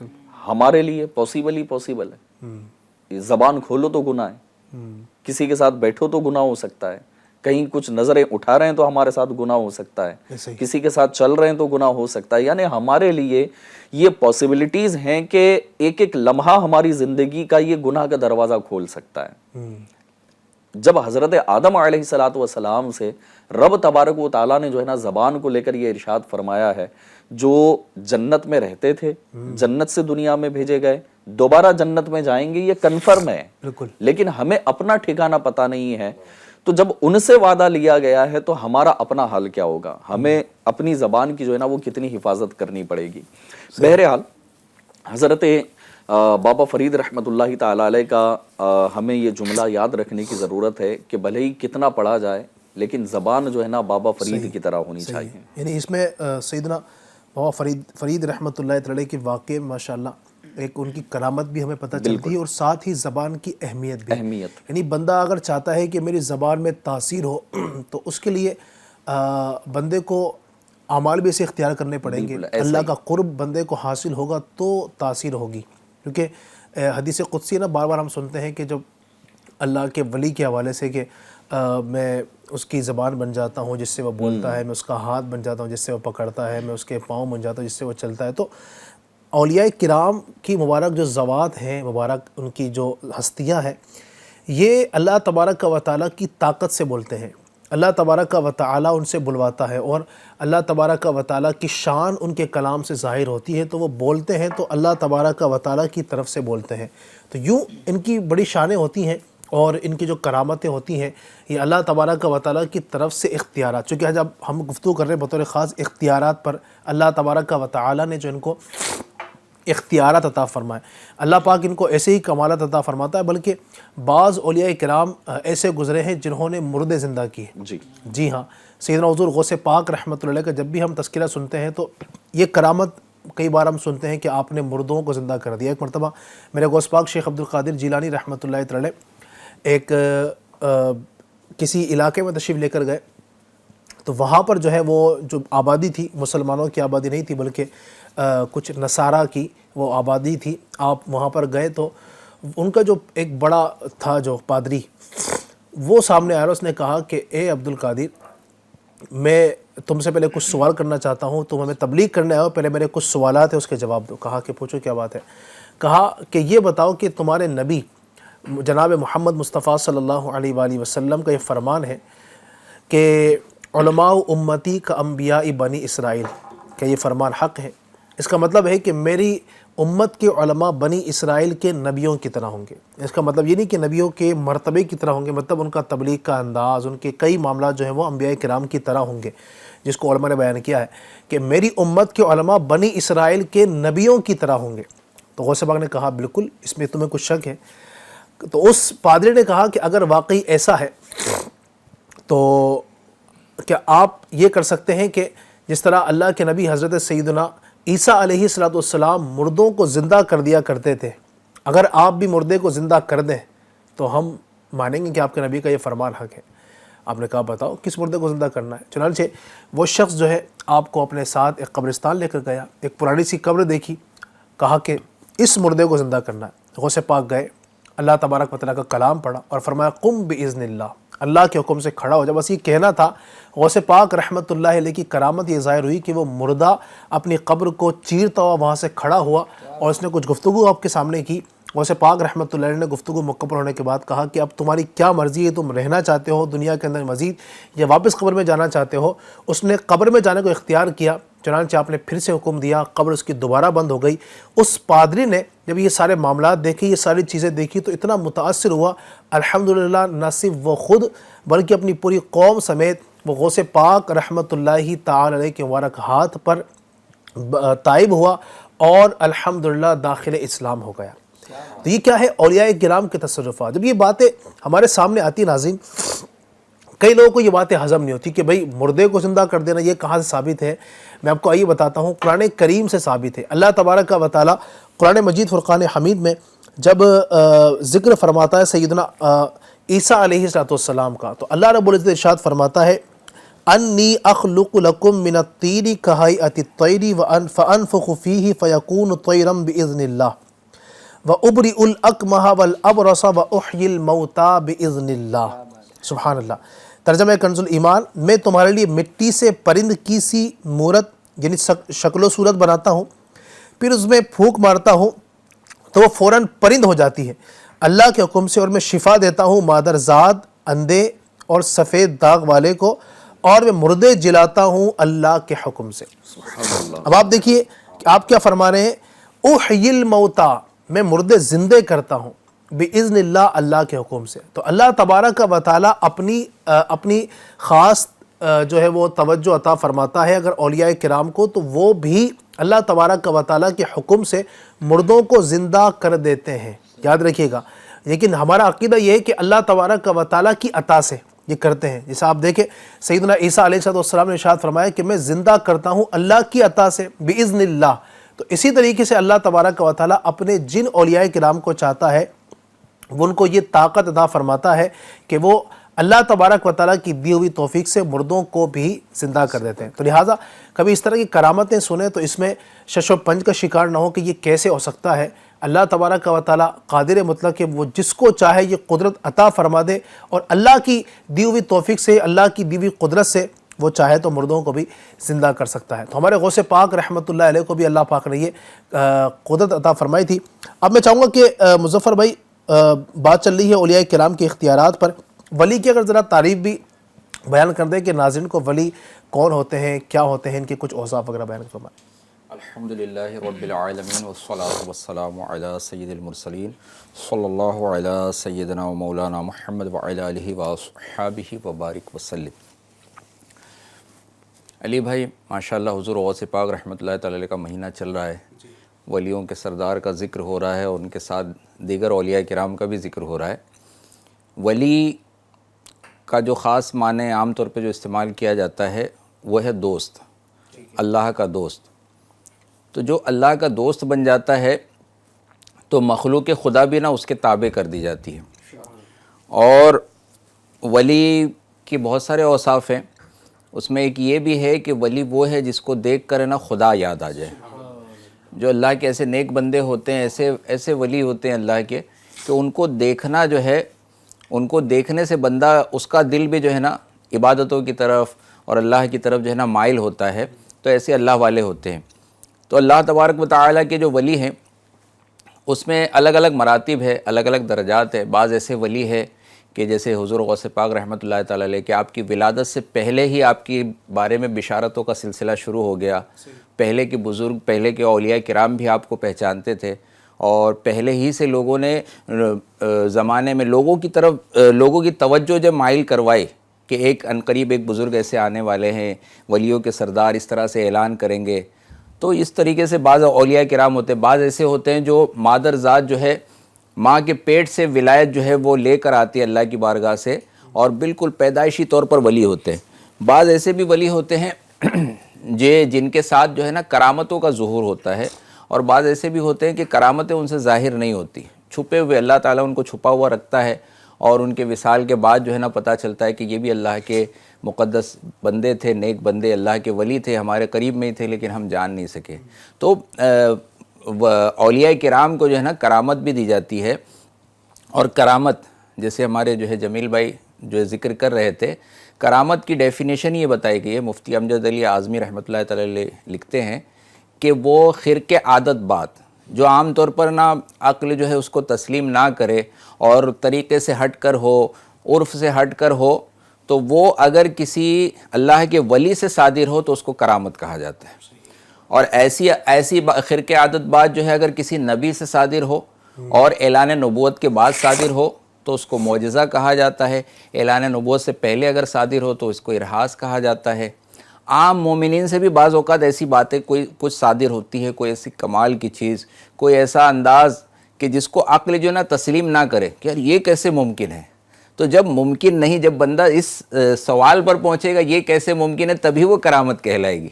ہمارے لیے پاسبل ہی پاسبل ہے. زبان کھولو تو گناہ ہے، کسی کے ساتھ بیٹھو تو گناہ ہو سکتا ہے، کہیں کچھ نظریں اٹھا رہے ہیں تو ہمارے ساتھ گناہ ہو سکتا ہے، کسی کے ساتھ چل رہے ہیں تو گناہ ہو سکتا ہے. یعنی ہمارے لیے یہ پاسبلٹیز ہیں کہ ایک ایک لمحہ ہماری زندگی کا یہ گناہ کا دروازہ کھول سکتا ہے. جب حضرت آدم علیہ السلام سے رب تبارک و تعالیٰ نے جو ہے نا زبان کو لے کر یہ ارشاد فرمایا ہے، جو جنت میں رہتے تھے، جنت سے دنیا میں بھیجے گئے، دوبارہ جنت میں جائیں گے، یہ کنفرم ہے. لیکن ہمیں اپنا ٹھکانہ پتہ نہیں ہے. تو جب ان سے وعدہ لیا گیا ہے تو ہمارا اپنا حال کیا ہوگا؟ ہمیں اپنی زبان کی جو ہے نا وہ کتنی حفاظت کرنی پڑے گی. بہرحال حضرت بابا فرید رحمۃ اللہ تعالی علیہ کا ہمیں یہ جملہ یاد رکھنے کی ضرورت ہے کہ بھلے ہی کتنا پڑھا جائے لیکن زبان جو ہے نا بابا فرید کی طرح ہونی چاہیے. یعنی اس میں سیدنا بابا فرید رحمۃ اللہ علیہ کے واقعے ماشاءاللہ ایک ان کی کرامت بھی ہمیں پتہ چلتی ہے اور ساتھ ہی زبان کی اہمیت بھی. یعنی بندہ اگر چاہتا ہے کہ میری زبان میں تاثیر ہو تو اس کے لیے بندے کو اعمال بھی اسے اختیار کرنے پڑیں گے. اللہ کا قرب بندے کو حاصل ہوگا تو تاثیر ہوگی. کیونکہ حدیث قدسی نا بار بار ہم سنتے ہیں کہ جب اللہ کے ولی کے حوالے سے کہ میں اس کی زبان بن جاتا ہوں جس سے وہ بولتا ہے، میں اس کا ہاتھ بن جاتا ہوں جس سے وہ پکڑتا ہے، میں اس کے پاؤں بن جاتا ہوں جس سے وہ چلتا ہے. تو اولیاء کرام کی مبارک جو ذوات ہیں، مبارک ان کی جو ہستیاں ہیں، یہ اللہ تبارک و تعالیٰ کی طاقت سے بولتے ہیں. اللہ تبارک و تعالیٰ ان سے بلواتا ہے اور اللہ تبارک و تعالیٰ کی شان ان کے کلام سے ظاہر ہوتی ہے. تو وہ بولتے ہیں تو اللہ تبارک و تعالیٰ کی طرف سے بولتے ہیں. تو یوں ان کی بڑی شانیں ہوتی ہیں اور ان کی جو کرامتیں ہوتی ہیں یہ اللہ تبارک و تعالیٰ کی طرف سے اختیارات. چونکہ جب ہم گفتگو کر رہے ہیں بطور خاص اختیارات پر، اللہ تبارک و تعالیٰ نے جو ان کو اختیارات عطا فرمائے. اللہ پاک ان کو ایسے ہی کمالات عطا فرماتا ہے. بلکہ بعض اولیاء کرام ایسے گزرے ہیں جنہوں نے مردے زندہ کیے. جی ہاں، سیدنا حضور غوث پاک رحمۃ اللہ کا جب بھی ہم تذکرہ سنتے ہیں تو یہ کرامت کئی بار ہم سنتے ہیں کہ آپ نے مردوں کو زندہ کر دیا. ایک مرتبہ میرے غوث پاک شیخ عبد القادر جیلانی رحمۃ اللہ علیہ ایک کسی علاقے میں تشریف لے کر گئے تو وہاں پر جو ہے وہ جو آبادی تھی، مسلمانوں کی آبادی نہیں تھی بلکہ کچھ نصارہ کی وہ آبادی تھی. آپ وہاں پر گئے تو ان کا جو ایک بڑا تھا جو پادری، وہ سامنے آیا، اس نے کہا کہ اے عبد القادر، میں تم سے پہلے کچھ سوال کرنا چاہتا ہوں. تم ہمیں تبلیغ کرنے آؤ، پہلے میرے کچھ سوالات ہیں اس کے جواب دو. کہا کہ پوچھو کیا بات ہے. کہا کہ یہ بتاؤ کہ تمہارے نبی جناب محمد مصطفیٰ صلی اللہ علیہ وآلہ وسلم کا یہ فرمان ہے کہ علماء امتی کا انبیاء بنی اسرائیل، کہ یہ فرمان حق ہے؟ اس کا مطلب ہے کہ میری امت کے علماء بنی اسرائیل کے نبیوں کی طرح ہوں گے. اس کا مطلب یہ نہیں کہ نبیوں کے مرتبے کی طرح ہوں گے، مطلب ان کا تبلیغ کا انداز، ان کے کئی معاملات جو ہیں وہ انبیاء کرام کی طرح ہوں گے، جس کو علماء نے بیان کیا ہے کہ میری امت کے علماء بنی اسرائیل کے نبیوں کی طرح ہوں گے. تو غوث پاک نے کہا بالکل، اس میں تمہیں کچھ شک ہے؟ تو اس پادری نے کہا کہ اگر واقعی ایسا ہے تو کیا آپ یہ کر سکتے ہیں کہ جس طرح اللہ کے نبی حضرت سیدنا عیسیٰ علیہ السلام مردوں کو زندہ کر دیا کرتے تھے، اگر آپ بھی مردے کو زندہ کر دیں تو ہم مانیں گے کہ آپ کے نبی کا یہ فرمان حق ہے. آپ نے کہا بتاؤ کس مردے کو زندہ کرنا ہے. چنانچہ وہ شخص جو ہے آپ کو اپنے ساتھ ایک قبرستان لے کر گیا، ایک پرانی سی قبر دیکھی، کہا کہ اس مردے کو زندہ کرنا ہے. غوث پاک گئے، اللہ تبارک و تعالیٰ کا کلام پڑھا اور فرمایا قم باذن اللہ، اللہ کے حکم سے کھڑا ہو جا. بس یہ کہنا تھا. غوث پاک رحمۃ اللہ علیہ کی کرامت یہ ظاہر ہوئی کہ وہ مردہ اپنی قبر کو چیرتا ہوا وہاں سے کھڑا ہوا اور اس نے کچھ گفتگو آپ کے سامنے کی. غوث پاک رحمۃ اللہ علیہ نے گفتگو مکمل ہونے کے بعد کہا کہ اب تمہاری کیا مرضی ہے، تم رہنا چاہتے ہو دنیا کے اندر مزید یا واپس قبر میں جانا چاہتے ہو؟ اس نے قبر میں جانے کو اختیار کیا. چنانچہ آپ نے پھر سے حکم دیا، قبر اس کی دوبارہ بند ہو گئی. اس پادری نے جب یہ سارے معاملات دیکھے، یہ ساری چیزیں دیکھی تو اتنا متاثر ہوا، الحمدللہ نہ صرف وہ خود بلکہ اپنی پوری قوم سمیت وہ غوث پاک رحمۃ اللہ تعالی علیہ کے مبارک ہاتھ پر تائب ہوا اور الحمدللہ داخل اسلام ہو گیا. تو یہ کیا ہے؟ اولیاء کرام کے تصرفات. جب یہ باتیں ہمارے سامنے آتی ناظرین، کئی لوگوں کو یہ باتیں ہضم نہیں ہوتی کہ بھئی مردے کو زندہ کر دینا یہ کہاں سے ثابت ہے. میں آپ کو آئیے بتاتا ہوں. قرآن کریم سے ثابت ہے. اللہ تبارک و تعالیٰ قرآن مجید فرقان حمید میں جب ذکر فرماتا ہے سیدنا عیسیٰ علیہ السلام کا، تو اللہ رب العزت ارشاد فرماتا ہے انی اخلق لکم من الطین کہیئۃ الطیر فانفخ فیہ فیکون طیرا باذن اللہ وابرئ الاکمہ والابرص واحیی الموتى باذن اللہ. سبحان اللہ. ترجمہ کنز الایمان، میں تمہارے لیے مٹی سے پرند کی سی مورت یعنی شکل و صورت بناتا ہوں، پھر اس میں پھونک مارتا ہوں تو وہ فوراً پرند ہو جاتی ہے اللہ کے حکم سے، اور میں شفا دیتا ہوں مادرزاد، اندھے اور سفید داغ والے کو، اور میں مردے جلاتا ہوں اللہ کے حکم سے. اب آپ دیکھیے کہ آپ کیا فرما رہے ہیں، احیی الموتى، میں مردے زندے کرتا ہوں، باذن اللہ، اللہ کے حکم سے. تو اللہ تبارک و تعالیٰ اپنی خاص جو ہے وہ توجہ عطا فرماتا ہے اگر اولیاء کرام کو، تو وہ بھی اللہ تبارک و تعالیٰ کے حکم سے مردوں کو زندہ کر دیتے ہیں. یاد رکھیے گا. لیکن ہمارا عقیدہ یہ ہے کہ اللہ تبارک و تعالیٰ کی عطا سے یہ کرتے ہیں. جیسے آپ دیکھیں سیدنا عیسیٰ علیہ السلام نے ارشاد فرمایا کہ میں زندہ کرتا ہوں اللہ کی عطا سے، باذن اللہ. تو اسی طریقے سے اللہ تبارک و تعالیٰ اپنے جن اولیاء کرام کو چاہتا ہے وہ ان کو یہ طاقت عطا فرماتا ہے کہ وہ اللہ تبارک و تعالیٰ کی دی ہوئی توفیق سے مردوں کو بھی زندہ کر دیتے ہیں. تو لہٰذا کبھی اس طرح کی کرامتیں سنیں تو اس میں شش و پنج کا شکار نہ ہو کہ یہ کیسے ہو سکتا ہے. اللہ تبارک و تعالیٰ قادر مطلق ہے، وہ جس کو چاہے یہ قدرت عطا فرما دے، اور اللہ کی دی ہوئی توفیق سے، اللہ کی دی ہوئی قدرت سے وہ چاہے تو مردوں کو بھی زندہ کر سکتا ہے. تو ہمارے غوث پاک رحمۃ اللہ علیہ کو بھی اللہ پاک نے یہ قدرت عطا فرمائی تھی. اب میں چاہوں گا کہ مظفر بھائی بات چل رہی ہے اولیاء کرام کے اختیارات پر، ولی کی اگر ذرا تعریف بھی بیان کر دیں کہ ناظرین کو ولی کون ہوتے ہیں، کیا ہوتے ہیں، ان کے کچھ اوصاف وغیرہ بیان فرمائیں. الحمدللہ رب العالمین والصلاة والسلام علی سید المرسلین صلی اللہ علی سیدنا و مولانا محمد وعلی آلہ واصحابہ وبارک وسلم. علی بھائی ماشاءاللہ حضور غوث پاک رحمۃ اللہ تعالی علیہ کا مہینہ چل رہا ہے، ولیوں کے سردار کا ذکر ہو رہا ہے اور ان کے ساتھ دیگر اولیاء کرام کا بھی ذکر ہو رہا ہے. ولی کا جو خاص معنی عام طور پہ جو استعمال کیا جاتا ہے وہ ہے دوست، اللہ کا دوست. تو جو اللہ کا دوست بن جاتا ہے تو مخلوق خدا بھی نہ اس کے تابع کر دی جاتی ہے. اور ولی کی بہت سارے اوصاف ہیں، اس میں ایک یہ بھی ہے کہ ولی وہ ہے جس کو دیکھ کر نا خدا یاد آ جائے. جو اللہ کے ایسے نیک بندے ہوتے ہیں، ایسے ولی ہوتے ہیں اللہ کے کہ ان کو دیکھنا جو ہے، ان کو دیکھنے سے بندہ اس کا دل بھی جو ہے نا عبادتوں کی طرف اور اللہ کی طرف جو ہے نا مائل ہوتا ہے. تو ایسے اللہ والے ہوتے ہیں. تو اللہ تبارک و تعالیٰ کے جو ولی ہیں اس میں الگ الگ مراتب ہے، الگ الگ درجات ہے. بعض ایسے ولی ہے کہ جیسے حضور غوث پاک رحمۃ اللہ تعالیٰ علیہ کہ آپ کی ولادت سے پہلے ہی آپ کی بارے میں بشارتوں کا سلسلہ شروع ہو گیا. پہلے کے بزرگ، پہلے کے اولیاء کرام بھی آپ کو پہچانتے تھے، اور پہلے ہی سے لوگوں نے زمانے میں لوگوں کی طرف لوگوں کی توجہ جب مائل کروائی کہ ایک عنقریب ایک بزرگ ایسے آنے والے ہیں، ولیوں کے سردار اس طرح سے اعلان کریں گے. تو اس طریقے سے بعض اولیاء کرام ہوتے ہیں. بعض ایسے ہوتے ہیں جو مادر ذات جو ہے ماں کے پیٹ سے ولایت جو ہے وہ لے کر آتی ہے اللہ کی بارگاہ سے، اور بالکل پیدائشی طور پر ولی ہوتے ہیں. بعض ایسے بھی ولی ہوتے ہیں جن کے ساتھ جو ہے نا کرامتوں کا ظہور ہوتا ہے، اور بعض ایسے بھی ہوتے ہیں کہ کرامتیں ان سے ظاہر نہیں ہوتی، چھپے ہوئے اللہ تعالیٰ ان کو چھپا ہوا رکھتا ہے، اور ان کے وصال کے بعد جو ہے نا پتہ چلتا ہے کہ یہ بھی اللہ کے مقدس بندے تھے، نیک بندے، اللہ کے ولی تھے، ہمارے قریب میں ہی تھے لیکن ہم جان نہیں سکے. تو اولیاء کرام کو جو ہے نا کرامت بھی دی جاتی ہے. اور کرامت جیسے ہمارے جو ہے جمیل بھائی جو ذکر کر رہے تھے، کرامت کی ڈیفینیشن یہ بتائی گئی ہے. مفتی امجد علی اعظمی رحمۃ اللہ تعالی علیہ لکھتے ہیں کہ وہ خرق عادت بات جو عام طور پر نہ عقل جو ہے اس کو تسلیم نہ کرے اور طریقے سے ہٹ کر ہو، عرف سے ہٹ کر ہو، تو وہ اگر کسی اللہ کے ولی سے صادر ہو تو اس کو کرامت کہا جاتا ہے. اور ایسی خرق عادت بات جو ہے اگر کسی نبی سے صادر ہو اور اعلان نبوت کے بعد صادر ہو تو اس کو معجزہ کہا جاتا ہے. اعلان نبوت سے پہلے اگر صادر ہو تو اس کو ارہاس کہا جاتا ہے. عام مومنین سے بھی بعض اوقات ایسی باتیں کچھ صادر ہوتی ہے، کوئی ایسی کمال کی چیز، کوئی ایسا انداز کہ جس کو عقل جو ہے نا تسلیم نہ کرے کہ یار یہ کیسے ممکن ہے. تو جب ممکن نہیں، جب بندہ اس سوال پر پہنچے گا یہ کیسے ممکن ہے، تبھی وہ کرامت کہلائے گی،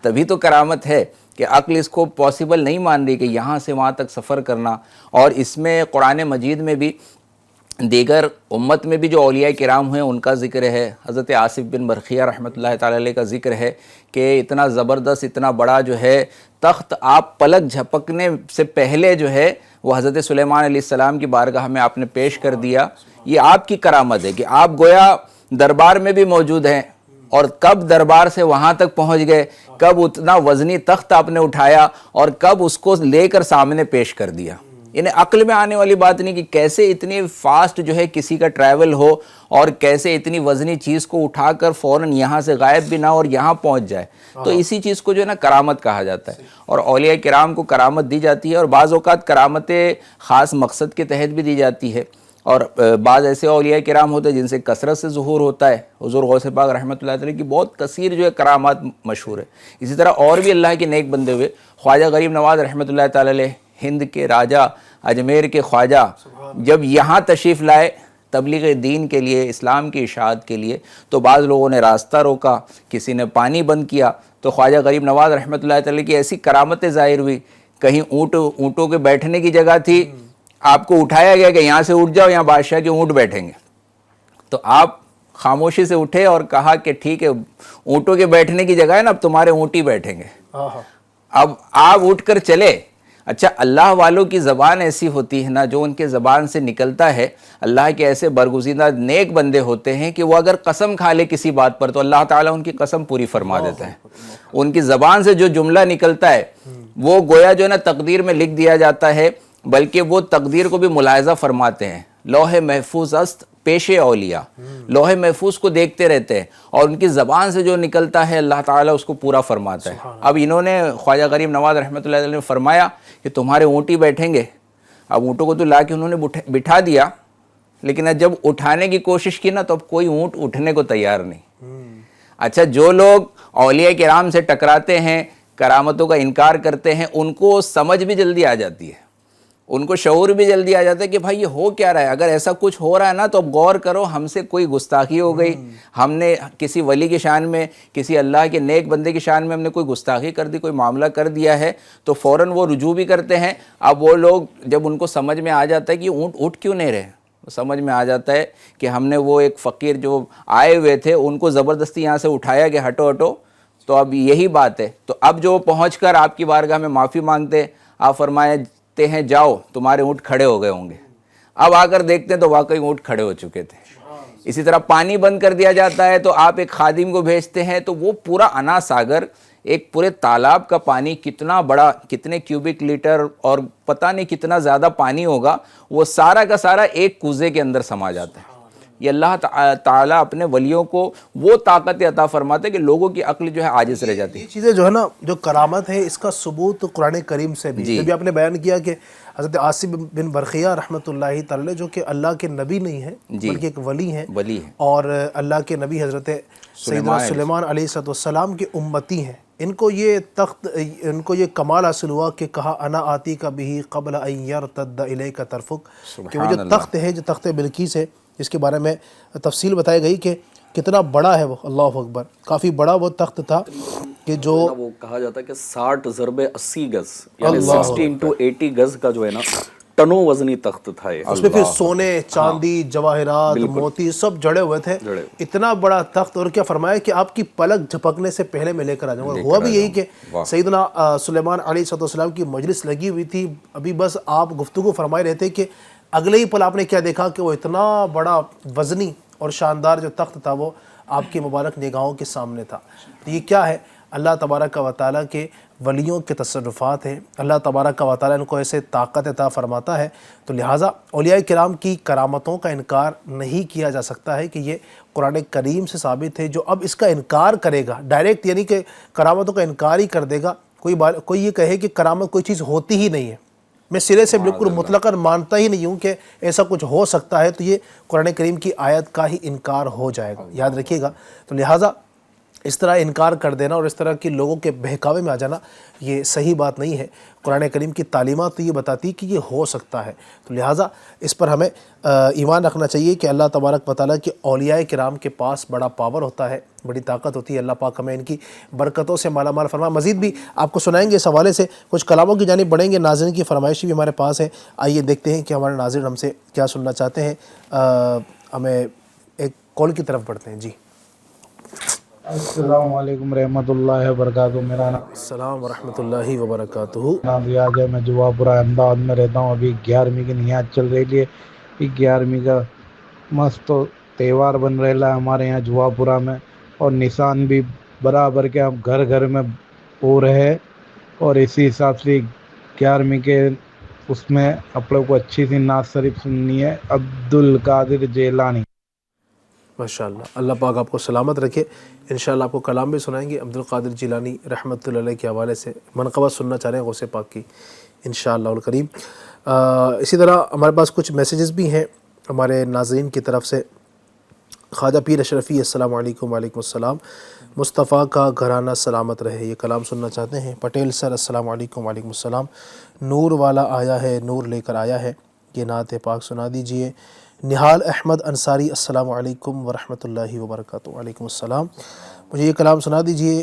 تبھی تو کرامت ہے کہ عقل اس کو پاسبل نہیں مان رہی کہ یہاں سے وہاں تک سفر کرنا۔ اور اس میں قرآن مجید میں بھی دیگر امت میں بھی جو اولیاء کرام ہوئے ان کا ذکر ہے، حضرت آصف بن برخیہ رحمۃ اللہ تعالی علیہ کا ذکر ہے کہ اتنا زبردست، اتنا بڑا جو ہے تخت آپ پلک جھپکنے سے پہلے جو ہے وہ حضرت سلیمان علیہ السلام کی بارگاہ میں آپ نے پیش کر دیا۔ یہ آپ کی کرامت ہے کہ آپ گویا دربار میں بھی موجود ہیں، اور کب دربار سے وہاں تک پہنچ گئے، کب اتنا وزنی تخت آپ نے اٹھایا اور کب اس کو لے کر سامنے پیش کر دیا۔ انہیں عقل میں آنے والی بات نہیں کہ کیسے اتنی فاسٹ جو ہے کسی کا ٹریول ہو اور کیسے اتنی وزنی چیز کو اٹھا کر فوراً یہاں سے غائب بھی نہ اور یہاں پہنچ جائے۔ تو اسی چیز کو جو ہے نا کرامت کہا جاتا ہے، اور اولیاء کرام کو کرامت دی جاتی ہے، اور بعض اوقات کرامتیں خاص مقصد کے تحت بھی دی جاتی ہے، اور بعض ایسے اولیاء کرام ہوتے ہیں جن سے کثرت سے ظہور ہوتا ہے۔ حضور غوث پاک رحمۃ اللہ علیہ کی بہت کثیر جو ہے کرامات مشہور ہے۔ اسی طرح اور بھی اللہ کے نیک بندے ہوئے، خواجہ غریب نواز رحمۃ اللہ تعالی علیہ ہند کے راجہ، اجمیر کے خواجہ، جب یہاں تشریف لائے تبلیغ دین کے لیے، اسلام کی اشاعت کے لیے، تو بعض لوگوں نے راستہ روکا، کسی نے پانی بند کیا، تو خواجہ غریب نواز رحمۃ اللہ تعالی کی ایسی کرامتیں ظاہر ہوئی، کہیں اونٹوں کے بیٹھنے کی جگہ تھی، آپ کو اٹھایا گیا کہ یہاں سے اٹھ جاؤ، یہاں بادشاہ کے اونٹ بیٹھیں گے، تو آپ خاموشی سے اٹھے اور کہا کہ ٹھیک ہے، اونٹوں کے بیٹھنے کی جگہ ہے نا، اب تمہارے اونٹ ہی بیٹھیں گے۔ اب آپ اٹھ کر چلے۔ اچھا، اللہ والوں کی زبان ایسی ہوتی ہے نا، جو ان کے زبان سے نکلتا ہے، اللہ کے ایسے برگزیدہ نیک بندے ہوتے ہیں کہ وہ اگر قسم کھا لے کسی بات پر تو اللہ تعالیٰ ان کی قسم پوری فرما دیتا ہے۔ ان کی زبان سے جو جملہ نکلتا ہے وہ گویا جو ہے نا تقدیر میں لکھ دیا جاتا ہے، بلکہ وہ تقدیر کو بھی ملاحظہ فرماتے ہیں۔ لوح محفوظ است پیش اولیاء، لوح محفوظ کو دیکھتے رہتے ہیں، اور ان کی زبان سے جو نکلتا ہے اللہ تعالیٰ اس کو پورا فرماتا ہے۔ اب انہوں نے خواجہ غریب نواز رحمۃ اللہ علیہ نے فرمایا کہ تمہارے اونٹ ہی بیٹھیں گے۔ اب اونٹوں کو تو لا کے انہوں نے بٹھا دیا، لیکن جب اٹھانے کی کوشش کی نا تو اب کوئی اونٹ اٹھنے کو تیار نہیں۔ اچھا، جو لوگ اولیاء کرام سے ٹکراتے ہیں، کرامتوں کا انکار کرتے ہیں، ان کو سمجھ بھی جلدی آ جاتی ہے، ان کو شعور بھی جلدی آ جاتا ہے کہ بھائی یہ ہو کیا رہا ہے، اگر ایسا کچھ ہو رہا ہے نا تو اب غور کرو، ہم سے کوئی گستاخی ہو گئی، ہم نے کسی ولی کی شان میں، کسی اللہ کے نیک بندے کی شان میں ہم نے کوئی گستاخی کر دی، کوئی معاملہ کر دیا ہے، تو فوراً وہ رجوع بھی کرتے ہیں۔ اب وہ لوگ جب ان کو سمجھ میں آ جاتا ہے کہ اونٹ اٹھ کیوں نہیں رہے، سمجھ میں آ جاتا ہے کہ ہم نے وہ ایک فقیر جو آئے ہوئے تھے ان کو زبردستی یہاں سے اٹھایا کہ ہٹو ہٹو، تو اب یہی بات ہے۔ تو اب جو پہنچ کر آپ کی بارگاہ میں معافی مانگتے، آپ فرماتے ہیں جاؤ تمہارے اونٹ کھڑے ہو گئے ہوں گے۔ اب آ کر دیکھتے ہیں تو واقعی اونٹ کھڑے ہو چکے تھے۔ اسی طرح پانی بند کر دیا جاتا ہے تو آپ ایک خادم کو بھیجتے ہیں تو وہ پورا انا ساگر، ایک پورے تالاب کا پانی، کتنا بڑا، کتنے کیوبک لیٹر اور پتہ نہیں کتنا زیادہ پانی ہوگا، وہ سارا کا سارا ایک کوزے کے اندر سما جاتا ہے۔ یہ اللہ تعالیٰ اپنے ولیوں کو وہ طاقت عطا فرماتے ہیں کہ لوگوں کی عقل جو ہے عاجز رہ جاتی ہے۔ یہ چیزیں جو ہے نا، جو کرامت ہے اس کا ثبوت قرآن کریم سے بھی، جب آپ نے بیان کیا کہ حضرت آصف بن برخیہ رحمۃ اللہ تعالی جو کہ اللہ کے نبی نہیں ہیں بلکہ ایک ولی ہیں، اور اللہ کے نبی حضرت سیدنا سلیمان علیہ السلام کے امتی ہیں، ان کو یہ تخت، ان کو یہ کمال حاصل ہوا کہ کہا انا آتی کا بھی قبل ان یرتد الیک طرفک، کہ وہ جو تخت ہے، جو تخت بلقیس ہے، جس کے بارے میں تفصیل بتائی گئی کہ کتنا بڑا ہے وہ، اللہ اکبر، کافی بڑا وہ تخت تھا کہ جو وہ کہا جاتا ہے کہ 60 ضرب 80 گز، یعنی 60 into 80 گز کا جو ہے نا ٹنوں وزنی تخت تھا یہ۔ اس میں پھر سونے، چاندی، جواہرات، موتی سب جڑے ہوئے تھے، اتنا بڑا تخت۔ اور کیا فرمایا کہ آپ کی پلک جھپکنے سے پہلے میں لے کر آ جاؤں گا۔ ہوا بھی یہی کہ سیدنا سلیمان علیہ السلام کی مجلس لگی ہوئی تھی، ابھی بس آپ گفتگو فرمائے رہے تھے کہ اگلے ہی پل آپ نے کیا دیکھا کہ وہ اتنا بڑا وزنی اور شاندار جو تخت تھا وہ آپ کی مبارک نگاہوں کے سامنے تھا۔ تو یہ کیا ہے؟ اللہ تبارک و تعالیٰ کے ولیوں کے تصرفات ہیں، اللہ تبارک و تعالیٰ ان کو ایسے طاقت عطا فرماتا ہے۔ تو لہٰذا اولیاء کرام کی کرامتوں کا انکار نہیں کیا جا سکتا ہے کہ یہ قرآن کریم سے ثابت ہے۔ جو اب اس کا انکار کرے گا ڈائریکٹ، یعنی کہ کرامتوں کا انکار ہی کر دے گا، کوئی یہ کہے کہ کرامت کوئی چیز ہوتی ہی نہیں ہے، میں سرے سے بالکل مطلقاً مانتا ہی نہیں ہوں کہ ایسا کچھ ہو سکتا ہے، تو یہ قرآن کریم کی آیت کا ہی انکار ہو جائے گا، یاد رکھیے گا۔ تو لہٰذا اس طرح انکار کر دینا اور اس طرح کی لوگوں کے بہکاوے میں آ جانا یہ صحیح بات نہیں ہے۔ قرآن کریم کی تعلیمات تو یہ بتاتی کہ یہ ہو سکتا ہے، تو لہٰذا اس پر ہمیں ایمان رکھنا چاہیے کہ اللہ تبارک و تعالیٰ کے اولیاء کرام کے پاس بڑا پاور ہوتا ہے، بڑی طاقت ہوتی ہے۔ اللہ پاک ہمیں ان کی برکتوں سے مالا مال فرمائے۔ مزید بھی آپ کو سنائیں گے اس حوالے سے، کچھ کلاموں کی جانب بڑھیں گے۔ ناظرین کی فرمائشی بھی ہمارے پاس ہے، آئیے دیکھتے ہیں کہ ہمارے ناظرین ہم سے کیا سننا چاہتے ہیں۔ ہمیں ایک کال کی طرف بڑھتے ہیں۔ جی السلام علیکم رحمۃ اللہ وبرکاتہ۔ میرا السلام ورحمۃ اللہ وبرکاتہ۔ نام ریاض ہے، میں جوا پورہ احمدآباد میں رہتا ہوں۔ ابھی 11ویں کی نیاز چل رہی ہے، 11ویں کا مست تہوار بن رہا ہے ہمارے یہاں جوا پورہ میں، اور نشان بھی برابر کے ہم گھر گھر میں ہو رہے ہیں، اور اسی حساب سے 11ویں کے اس میں آپ لوگ کو اچھی سی نعت شریف سننی ہے، عبد القادر جیلانی۔ ماشاءاللہ، اللہ پاک آپ کو سلامت رکھے۔ انشاءاللہ آپ کو کلام بھی سنائیں گے عبد القادر جیلانی رحمۃ اللہ علیہ کے حوالے سے، منقبت سننا چاہ رہے ہیں غوث پاک کی انشاءاللہ الکریم۔ اسی طرح ہمارے پاس کچھ میسیجز بھی ہیں ہمارے ناظرین کی طرف سے۔ خواجہ پیر اشرفی السلام علیکم۔ وعلیکم السلام۔ مصطفیٰ کا گھرانہ سلامت رہے، یہ کلام سننا چاہتے ہیں۔ پٹیل سر السلام علیکم۔ وعلیکم السلام۔ نور والا آیا ہے، نور لے کر آیا ہے، یہ نعت پاک سنا دیجئے۔ نہال احمد انصاری السلام علیکم ورحمۃ اللہ وبرکاتہ۔ وعلیکم السلام۔ مجھے یہ کلام سنا دیجئے،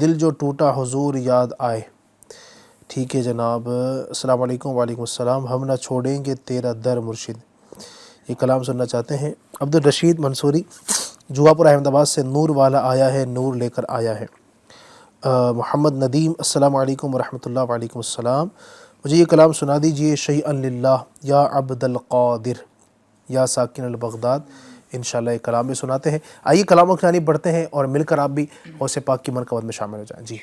دل جو ٹوٹا حضور یاد آئے۔ ٹھیک ہے جناب، السلام علیکم۔ وعلیکم السلام۔ ہم نہ چھوڑیں گے تیرا در مرشد، یہ کلام سننا چاہتے ہیں۔ عبد الرشید منصوری جوا پورہ احمد آباد سے، نور والا آیا ہے، نور لے کر آیا ہے۔ محمد ندیم السلام علیکم ورحمۃ اللہ۔ وعلیکم السلام۔ مجھے یہ کلام سنا دیجئے، شیئا للہ یا عبد القادر یا ساکن البغداد۔ انشاءاللہ یہ کلام بھی سناتے ہیں۔ آئیے کلاموں کی جانب بڑھتے ہیں اور مل کر آپ بھی غوث پاک کی منقبت میں شامل ہو جائیں۔ جی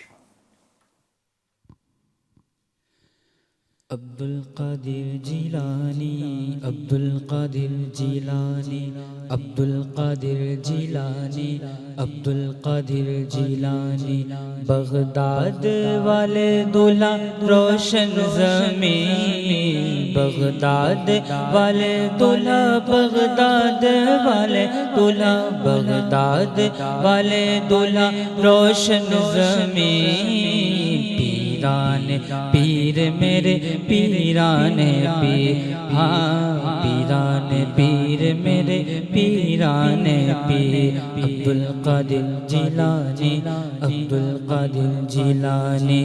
عبد القادر جیلانی، عبد القادر جیلانی، عبد القادر جیلانی، عبد القادر جیلانی، بغداد والے دلہا روشن زمین، بغداد والے دلہا، بغداد والے دلہا، بغداد والے دلہا روشن زمین، پیران پیر میرے پیران پیر، ہاں پیران پیر میرے پیران پیر، عبد القادر جیلانی، عبد القادر جیلانی،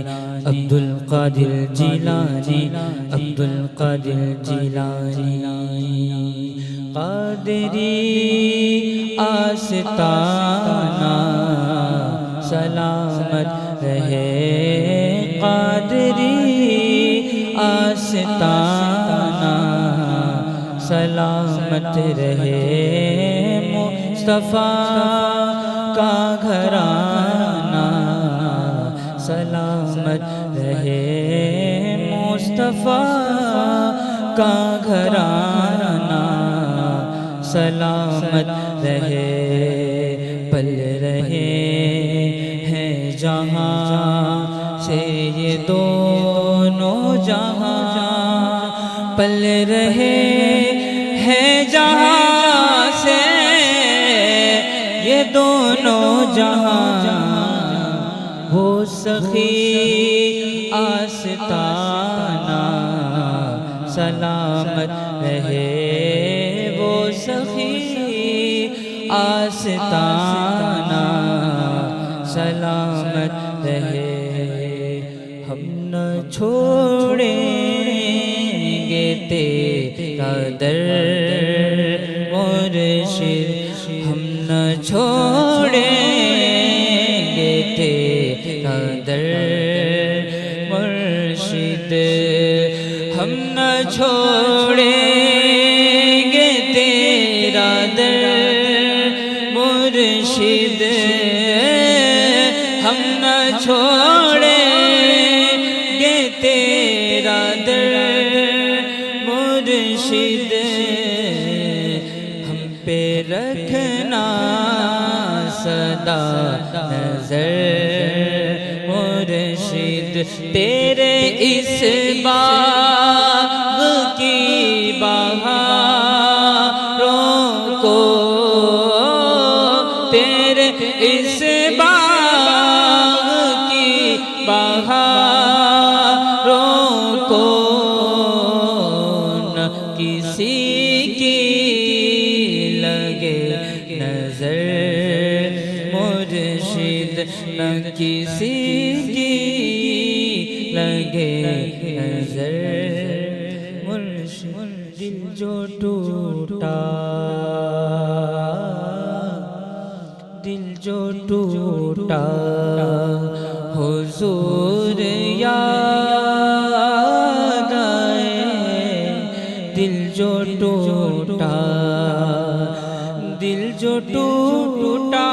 عبد القادر جیلانی، عبد القادر جیلانی، قادری آستانہ سلامت رہے، قادری آستانہ سلامت رہے، مصطفیٰ کا گھرانہ سلامت رہے، مصطفیٰ کا گھرانہ سلامت رہے، پل رہے ہیں جہاں سے یہ دونوں جہاں، پل رہے ہیں جہاں سے یہ دونوں جہاں، وہ سخی آستانہ سلامت رہے، وہ سخی آستانہ سلامت رہے، ہم نہ چھوڑیں گے تیرا در مرشد، ہم نہ چھوڑیں گے تیرا در مرشد، ہم نہ چھوڑیں گے تیرا در مرشد، ہم نہ چھوڑیں گے تیرا در مرشد، ہم پہ رکھنا سدا نظر مرشد، تیرے اس باغ کی بہاروں کو، تیرے اس باغ کسی کی لگے نظر مرشد دل جو ٹوٹا دل جو ٹوٹا حضور یاد آئے دل جو ٹوٹا دل جو ٹوٹا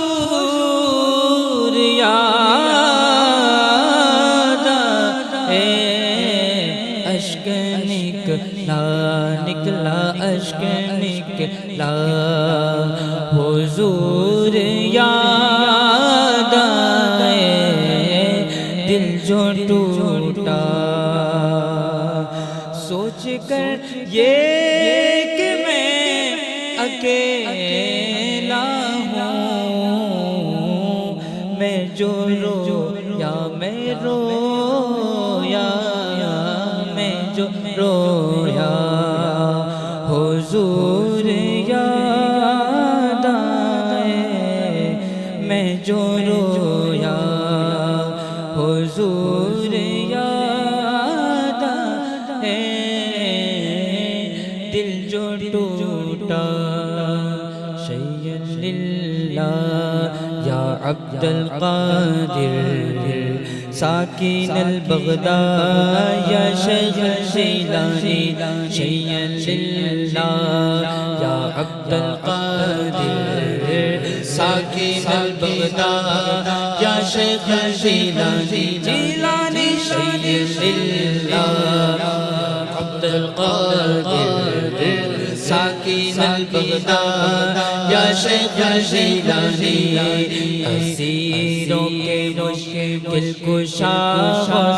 حضور یاد آئے اشک نکلا اشک نکلا حضور یاد آئے دل جو ٹوٹا سوچ کر یہ کہ میں اکیلا ہوں میں جو رویا میں رویا میں جو رویا حضور یاد آئے میں جو رویا حضور یاد آئے دل جو ٹوٹا شیئا للہ یا عبد القادر ساکن البغداد یا شیخ شیلانی شیئا للہ یا عبد القادر ساکن البغداد یا شیخ شیلانی جیلانی شیئا للہ عبد القادر ساکن البغداد یا شیخ شیلانی اسیروں کے مشکل کشا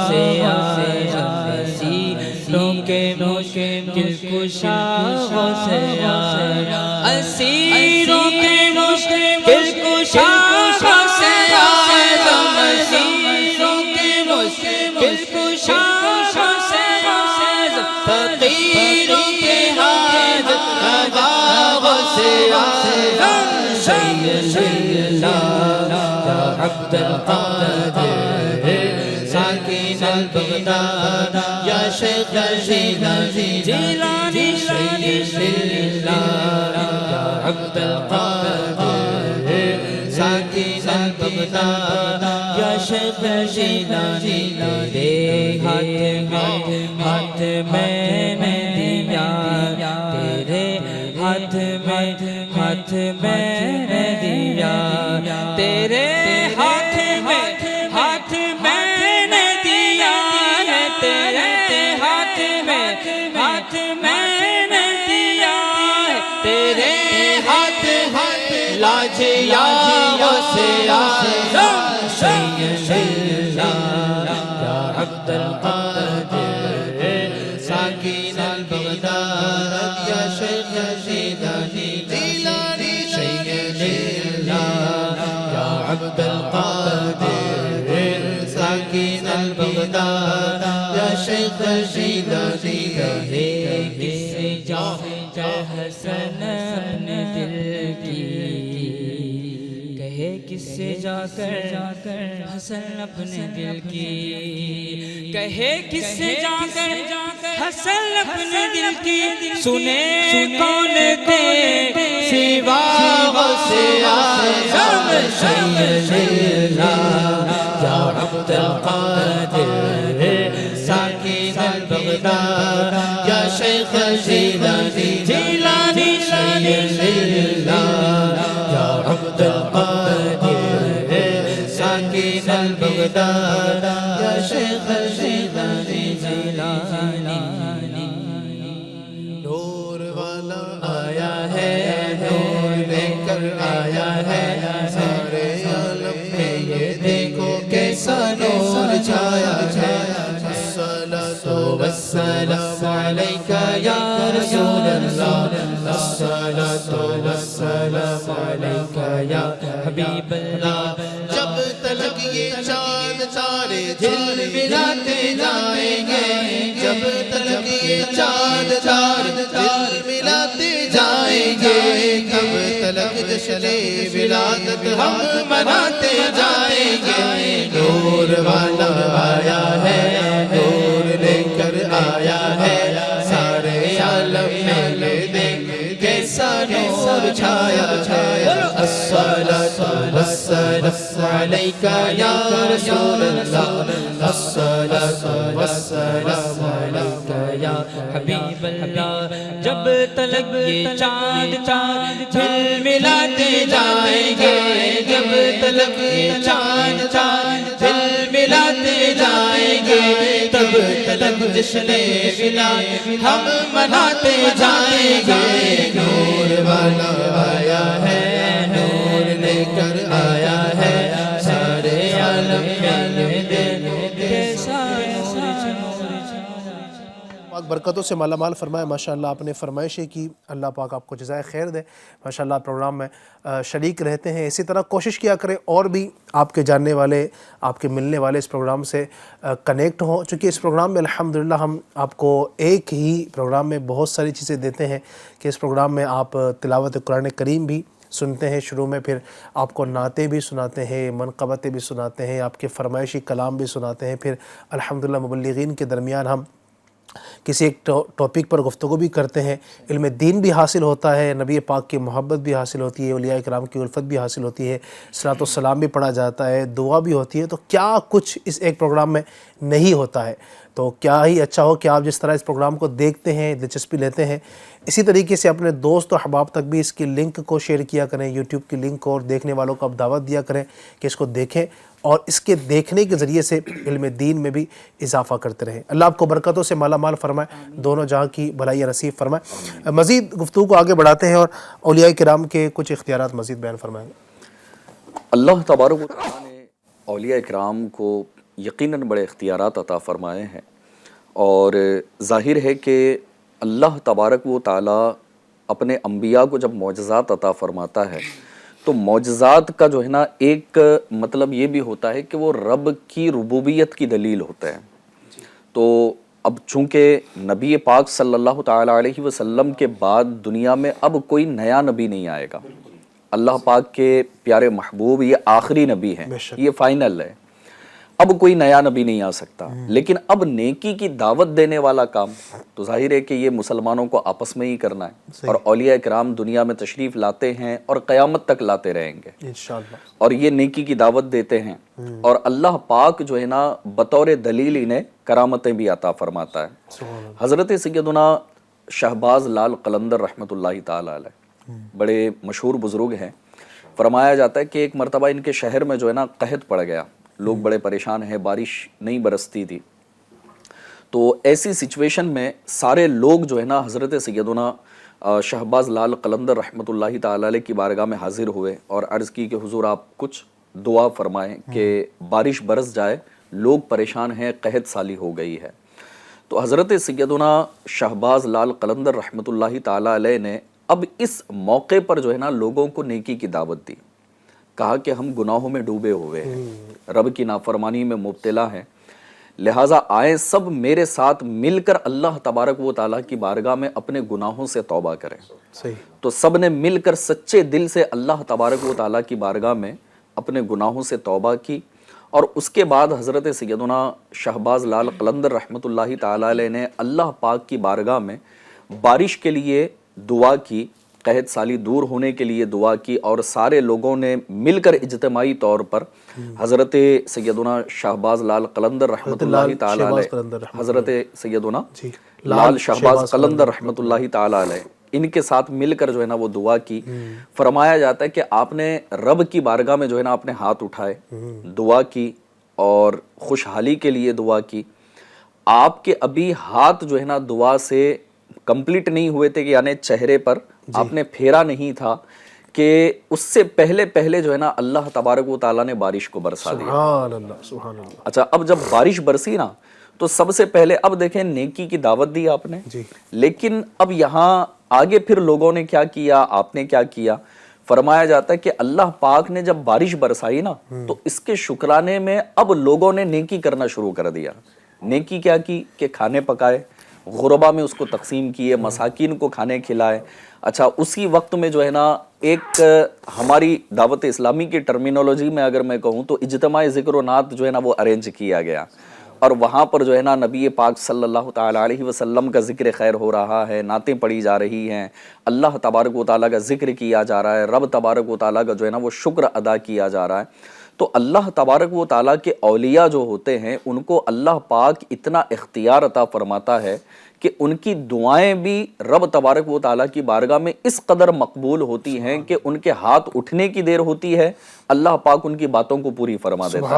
سے آیا اسیروں کے مشکل کشا سے آیا اسیروں کے مشکل کشا سے آیا اسیروں کے مشکل کشا سے آیا فقیروں کے حاجت روا سے آیا شیئا عبد القادر ساکن البغداد یا شیخ شیلانی جیلانی شیئا یا عبد القادر ساکن البغداد یا شیخ شیلانی دے ہاتھ میں نے دیا تیرے ہاتھ میں نے دیا تیرے ہاتھ میں نے دیا ہے تیرے ہاتھ میں نے دیا ہے تیرے ہاتھ لاجیا سے آیا شیئا یا عبد القادر ساکن البغداد یا شیخ شیلانی عبد القادر ساکن البغداد یا شیخ شیلانی کہے کس جا حسن اپنے دل کی کہے کس سے جا کر حسن اپنے دل کی کہے کس سے جا کر حسن اپنے دل کی سنے کون دے سوا سے آیا شیئا یا عبد القادر ساکن البغداد یا شیخ شیلانی جیلانی شیئا یا عبد القادر ساکن البغداد یا شیخ شیلانی جیلانی نور والا آیا ہے نور لے کر آیا ہے سارے عالم میں یہ دیکھو کیسا نور چھایا ہے الصلاۃ والسلام علیک یا رسول اللہ الصلاۃ والسلام علیک یا حبیب اللہ جب تلک یہ چاند تارے دل ملاتے جائیں گے جب تلک یہ چاند تارے دل ملاتے جائیں گے کب تلک جشن ولادت عادت ہم مناتے جائیں گے. نور والا آیا ہے, نور لے کر آیا ہے, سارے عالم میں دیکھ کیسا نور چھایا ہے. الصلاۃ والسلام علیکہ یا رسول اللہ, الصلاۃ والسلام علیکہ یا حبیب اللہ. جب تلک یہ چاند جھل ملاتے جائیں گے, جب تلک یہ چاند جھل ملاتے جائیں گے, تب تلک جشن ولادت ہم مناتے جائیں گے. نور والا آیا ہے, نور لے کر آیا ہے, سارے عالم میں دیکھ کیسا پاک برکتوں سے مالا مال فرمائے. ماشاءاللہ آپ نے فرمائشیں کی, اللہ پاک آپ کو جزائے خیر دے. ماشاءاللہ پروگرام میں شریک رہتے ہیں, اسی طرح کوشش کیا کریں اور بھی آپ کے جاننے والے, آپ کے ملنے والے اس پروگرام سے کنیکٹ ہوں, چونکہ اس پروگرام میں الحمدللہ ہم آپ کو ایک ہی پروگرام میں بہت ساری چیزیں دیتے ہیں کہ اس پروگرام میں آپ تلاوت قرآن کریم بھی سنتے ہیں شروع میں, پھر آپ کو نعتیں بھی سناتے ہیں, منقبتیں بھی سناتے ہیں, آپ کے فرمائشی کلام بھی سناتے ہیں, پھر الحمدللہ مبلغین کے درمیان ہم کسی ایک ٹاپک پر گفتگو بھی کرتے ہیں, علم دین بھی حاصل ہوتا ہے, نبی پاک کی محبت بھی حاصل ہوتی ہے, اولیاء کرام کی الفت بھی حاصل ہوتی ہے, صلاۃ والسلام بھی پڑھا جاتا ہے, دعا بھی ہوتی ہے. تو کیا کچھ اس ایک پروگرام میں نہیں ہوتا ہے. تو کیا ہی اچھا ہو کہ آپ جس طرح اس پروگرام کو دیکھتے ہیں, دلچسپی لیتے ہیں, اسی طریقے سے اپنے دوست و احباب تک بھی اس کی لنک کو شیئر کیا کریں, یوٹیوب کی لنک کو, اور دیکھنے والوں کو آپ دعوت دیا کریں کہ اس کو دیکھیں اور اس کے دیکھنے کے ذریعے سے علم دین میں بھی اضافہ کرتے رہیں. اللہ آپ کو برکتوں سے مالا مال فرمائے, دونوں جہاں کی بھلائی نصیب فرمائے. مزید گفتگو کو آگے بڑھاتے ہیں اور اولیاء کرام کے کچھ اختیارات مزید بیان فرمائیں. اللہ تبارک و تعالیٰ نے اولیاء کرام کو یقیناً بڑے اختیارات عطا فرمائے ہیں, اور ظاہر ہے کہ اللہ تبارک و تعالیٰ اپنے انبیاء کو جب معجزات عطا فرماتا ہے تو معجزات کا جو ہے نا ایک مطلب یہ بھی ہوتا ہے کہ وہ رب کی ربوبیت کی دلیل ہوتا ہے. تو اب چونکہ نبی پاک صلی اللہ تعالیٰ علیہ وسلم کے بعد دنیا میں اب کوئی نیا نبی نہیں آئے گا. اللہ پاک کے پیارے محبوب یہ آخری نبی ہیں, یہ فائنل ہے, اب کوئی نیا نبی نہیں آ سکتا. لیکن اب نیکی کی دعوت دینے والا کام تو ظاہر ہے کہ یہ مسلمانوں کو آپس میں ہی کرنا ہے, اور اولیاء کرام دنیا میں تشریف لاتے ہیں اور قیامت تک لاتے رہیں گے انشاءاللہ, اور یہ نیکی کی دعوت دیتے ہیں. اور اللہ پاک جو ہے نا بطور دلیل انہیں کرامتیں بھی عطا فرماتا ہے. حضرت سیدنا شہباز لال قلندر رحمۃ اللہ تعالی علیہ بڑے مشہور بزرگ ہیں. فرمایا جاتا ہے کہ ایک مرتبہ ان کے شہر میں جو ہے نا قحط پڑ گیا, لوگ بڑے پریشان ہیں, بارش نہیں برستی تھی. تو ایسی سچویشن میں سارے لوگ جو ہے نا حضرت سیدنا شہباز لال قلندر رحمۃ اللہ تعالی علیہ کی بارگاہ میں حاضر ہوئے اور عرض کی کہ حضور آپ کچھ دعا فرمائیں کہ بارش برس جائے, لوگ پریشان ہیں, قحط سالی ہو گئی ہے. تو حضرت سیدنا شہباز لال قلندر رحمۃ اللہ تعالی علیہ نے اب اس موقع پر جو ہے نا لوگوں کو نیکی کی دعوت دی. کہا کہ ہم گناہوں میں ڈوبے ہوئے ہیں, رب کی نافرمانی میں مبتلا ہیں, لہٰذا آئیں سب میرے ساتھ مل کر اللہ تبارک و تعالیٰ کی بارگاہ میں اپنے گناہوں سے توبہ کریں. تو سب نے مل کر سچے دل سے اللہ تبارک و تعالیٰ کی بارگاہ میں اپنے گناہوں سے توبہ کی, اور اس کے بعد حضرت سیدنا شہباز لال قلندر رحمۃ اللہ تعالیٰ علیہ نے اللہ پاک کی بارگاہ میں بارش کے لیے دعا کی, قحط سالی دور ہونے کے لیے دعا کی, اور سارے لوگوں نے مل کر اجتماعی طور پر حضرت سیدنا شہباز لال قلندر رحمۃ اللہ تعالی علیہ, حضرت سیدنا لال شہباز قلندر رحمۃ اللہ تعالی علیہ, ان کے ساتھ مل کر جو ہے نا وہ دعا کی. فرمایا جاتا ہے کہ آپ نے رب کی بارگاہ میں جو ہے نا اپنے ہاتھ اٹھائے, دعا کی اور خوشحالی کے لیے دعا کی. آپ کے ابھی ہاتھ جو ہے نا دعا سے کمپلیٹ نہیں ہوئے تھے, کہ یعنی چہرے پر آپ نے پھیرا نہیں تھا, کہ اس سے پہلے جو ہے نا اللہ تبارک و تعالیٰ نے بارش کو برسا دیا. سبحان اللہ سبحان اللہ. اچھا, اب جب بارش برسی نا تو سب سے پہلے اب دیکھیں نیکی کی دعوت دی آپ نے, لیکن اب یہاں آگے پھر لوگوں نے کیا کیا, آپ نے کیا کیا. فرمایا جاتا ہے کہ اللہ پاک نے جب بارش برسائی نا تو اس کے شکرانے میں اب لوگوں نے نیکی کرنا شروع کر دیا. نیکی کیا کی کہ کھانے پکائے, غربا میں اس کو تقسیم کیے، مساکین کو کھانے کھلائے. اچھا اسی وقت میں جو ہے نا ایک ہماری دعوت اسلامی کی ٹرمینالوجی میں اگر میں کہوں تو اجتماع ذکر و نعت جو ہے نا وہ ارینج کیا گیا، اور وہاں پر جو ہے نا نبی پاک صلی اللہ تعالیٰ علیہ وسلم کا ذکر خیر ہو رہا ہے، نعتیں پڑھی جا رہی ہیں، اللہ تبارک و تعالیٰ کا ذکر کیا جا رہا ہے، رب تبارک و تعالیٰ کا جو ہے نا وہ شکر ادا کیا جا رہا ہے. تو اللہ تبارک و تعالیٰ کے اولیاء جو ہوتے ہیں ان کو اللہ پاک اتنا اختیار عطا فرماتا ہے کہ ان کی دعائیں بھی رب تبارک و تعالیٰ کی بارگاہ میں اس قدر مقبول ہوتی ہیں کہ ان کے ہاتھ اٹھنے کی دیر ہوتی ہے، اللہ پاک ان کی باتوں کو پوری فرما دیتا ہے.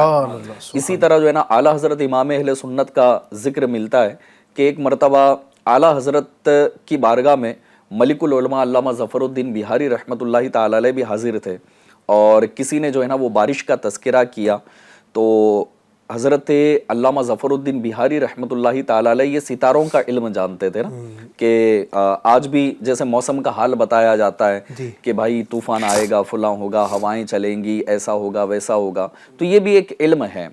اسی طرح جو ہے نا اعلیٰ حضرت امام اہل سنت کا ذکر ملتا ہے کہ ایک مرتبہ اعلیٰ حضرت کی بارگاہ میں ملک العلماء علامہ ظفر الدین بہاری رحمۃ اللہ تعالی علیہ بھی حاضر تھے، اور کسی نے جو ہے نا وہ بارش کا تذکرہ کیا تو حضرت علامہ ظفر الدین بہاری رحمۃ اللہ تعالی علیہ یہ ستاروں کا علم جانتے تھے نا، کہ آج بھی جیسے موسم کا حال بتایا جاتا ہے کہ بھائی طوفان آئے گا، فلاں ہوگا، ہوائیں چلیں گی، ایسا ہوگا ویسا ہوگا، تو یہ بھی ایک علم ہے.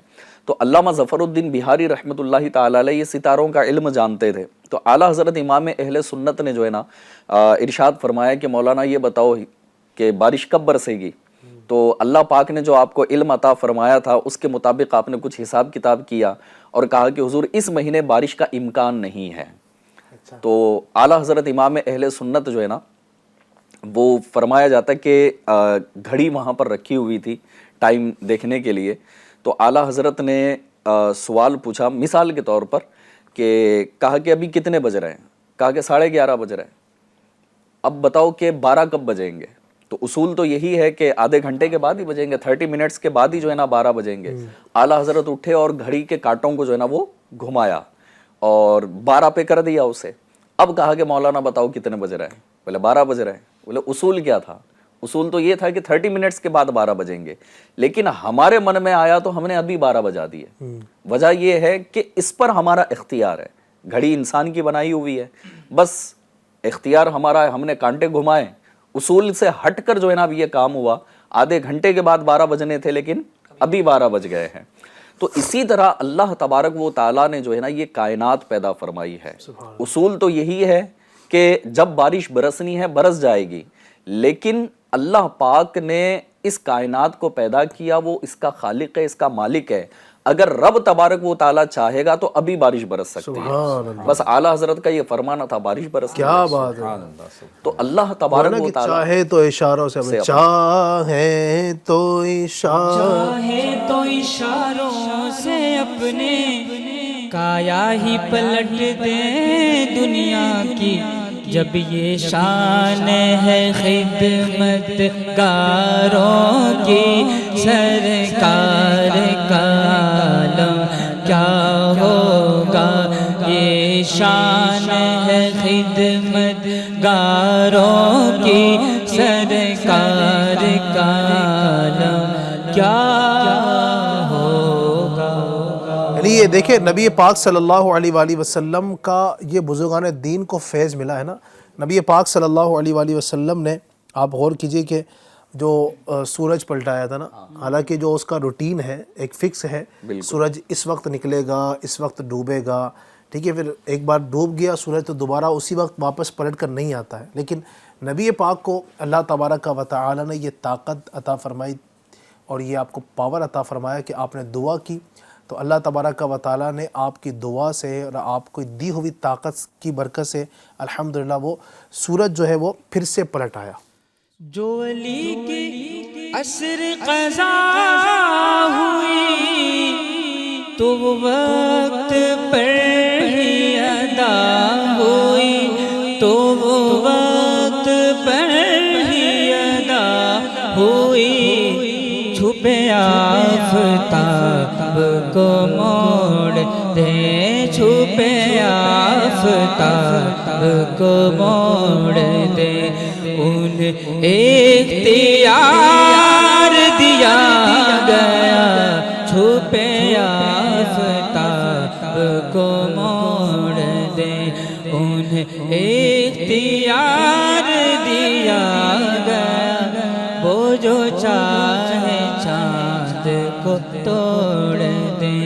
تو علامہ ظفر الدین بہاری رحمۃ اللہ تعالی علیہ یہ ستاروں کا علم جانتے تھے. تو اعلیٰ حضرت امام اہل سنت نے جو ہے نا ارشاد فرمایا کہ مولانا یہ بتاؤ کہ بارش کب برسے گی. تو اللہ پاک نے جو آپ کو علم عطا فرمایا تھا اس کے مطابق آپ نے کچھ حساب کتاب کیا اور کہا کہ حضور اس مہینے بارش کا امکان نہیں ہے. تو اعلیٰ حضرت امام اہل سنت جو ہے نا وہ فرمایا جاتا ہے کہ گھڑی وہاں پر رکھی ہوئی تھی ٹائم دیکھنے کے لیے. تو اعلیٰ حضرت نے سوال پوچھا مثال کے طور پر کہ کہا کہ ابھی کتنے بج رہے ہیں؟ کہا کہ 11:30 بج رہے ہیں. اب بتاؤ کہ 12 کب بجیں گے؟ تو اصول تو یہی ہے کہ آدھے گھنٹے کے بعد ہی بجیں گے، 30 منٹس کے بعد ہی جو ہے نا 12 بجیں گے. اعلیٰ حضرت اٹھے اور گھڑی کے کانٹوں کو جو ہے نا وہ گھمایا اور 12 پہ کر دیا اسے. اب کہا کہ مولانا بتاؤ کتنے بج رہے ہیں؟ بولے 12 بج رہے ہیں. بولے اصول کیا تھا؟ اصول تو یہ تھا کہ 30 منٹس کے بعد 12 بجیں گے، لیکن ہمارے من میں آیا تو ہم نے ابھی 12 بجا دیے. وجہ یہ ہے کہ اس پر ہمارا اختیار ہے. گھڑی انسان کی بنائی ہوئی ہے، بس اختیار ہمارا ہے، ہم نے کانٹے گھمائے، اصول سے ہٹ کر جو ہے نا اب یہ کام ہوا. آدھے گھنٹے کے بعد 12 بجنے تھے لیکن ابھی 12 بج گئے ہیں. تو اسی طرح اللہ تبارک و تعالیٰ نے جو ہے نا یہ کائنات پیدا فرمائی ہے. اصول تو یہی ہے کہ جب بارش برسنی ہے برس جائے گی، لیکن اللہ پاک نے اس کائنات کو پیدا کیا، وہ اس کا خالق ہے، اس کا مالک ہے. اگر رب تبارک و تعالیٰ چاہے گا تو ابھی بارش برس سکتی ہے. بس اعلیٰ حضرت کا یہ فرمانا تھا بارش برس. کیا بات ہے. تو اللہ تبارک و تعالیٰ چاہے تو اشاروں سے چاہے تو اشاروں سے اپنے کایا ہی پلٹ دے دنیا کی. جب یہ شان ہے خدمت گاروں کی، سرکار کا عالم کیا ہوگا. یہ شان ہے خدمت گاروں کی، سرکار کا عالم کیا ہوگا. یعنی یہ دیکھیں نبی پاک صلی اللہ علیہ وآلہ وسلم کا یہ بزرگان دین کو فیض ملا ہے نا. نبی پاک صلی اللہ علیہ وآلہ وسلم نے، آپ غور کیجئے کہ جو سورج پلٹایا تھا نا، حالانکہ جو اس کا روٹین ہے ایک فکس ہے، سورج اس وقت نکلے گا، اس وقت ڈوبے گا، ٹھیک ہے، پھر ایک بار ڈوب گیا سورج تو دوبارہ اسی وقت واپس پلٹ کر نہیں آتا ہے. لیکن نبی پاک کو اللہ تبارک و تعالی نے یہ طاقت عطا فرمائی اور یہ آپ کو پاور عطا فرمایا کہ آپ نے دعا کی تو اللہ تبارک و تعالی نے آپ کی دعا سے اور آپ کو دی ہوئی طاقت کی برکت سے الحمدللہ وہ سورج جو ہے وہ پھر سے پلٹ آیا. جو علی کی عصر قضا ہوئی تو وہ وقت پر ہی ادا ہوئی، تو وہ وقت پر ہی ادا ہوئی. چھپے آفتاب کو موڑ دے، چھپے آفتاب کو موڑ دے. انہیں اختیار دیا گیا، چھپے آفتاب کو موڑ دے. انہیں اختیار دیا گیا، وہ جو چاہے چاند کو توڑ دے.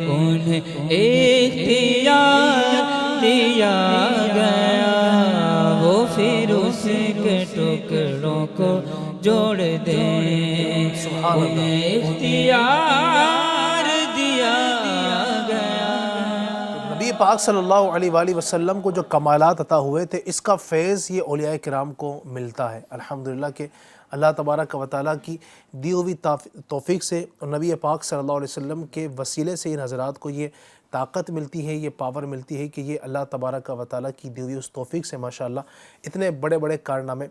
انہیں اختیار دیا گیا وہ پھر اس کے ٹکڑوں کو جوڑ دے انہیں اختیار دیا گیا. نبی پاک صلی اللہ علیہ وآلہ وسلم کو جو کمالات عطا ہوئے تھے اس کا فیض یہ اولیاء کرام کو ملتا ہے الحمدللہ کہ اللہ تبارک و تعالیٰ کی دی ہوئی توفیق سے اور نبی پاک صلی اللہ علیہ وسلم کے وسیلے سے ان حضرات کو یہ طاقت ملتی ہے, یہ پاور ملتی ہے کہ یہ اللہ تبارک و تعالیٰ کی دی ہوئی اس توفیق سے ماشاءاللہ اتنے بڑے بڑے کارنامے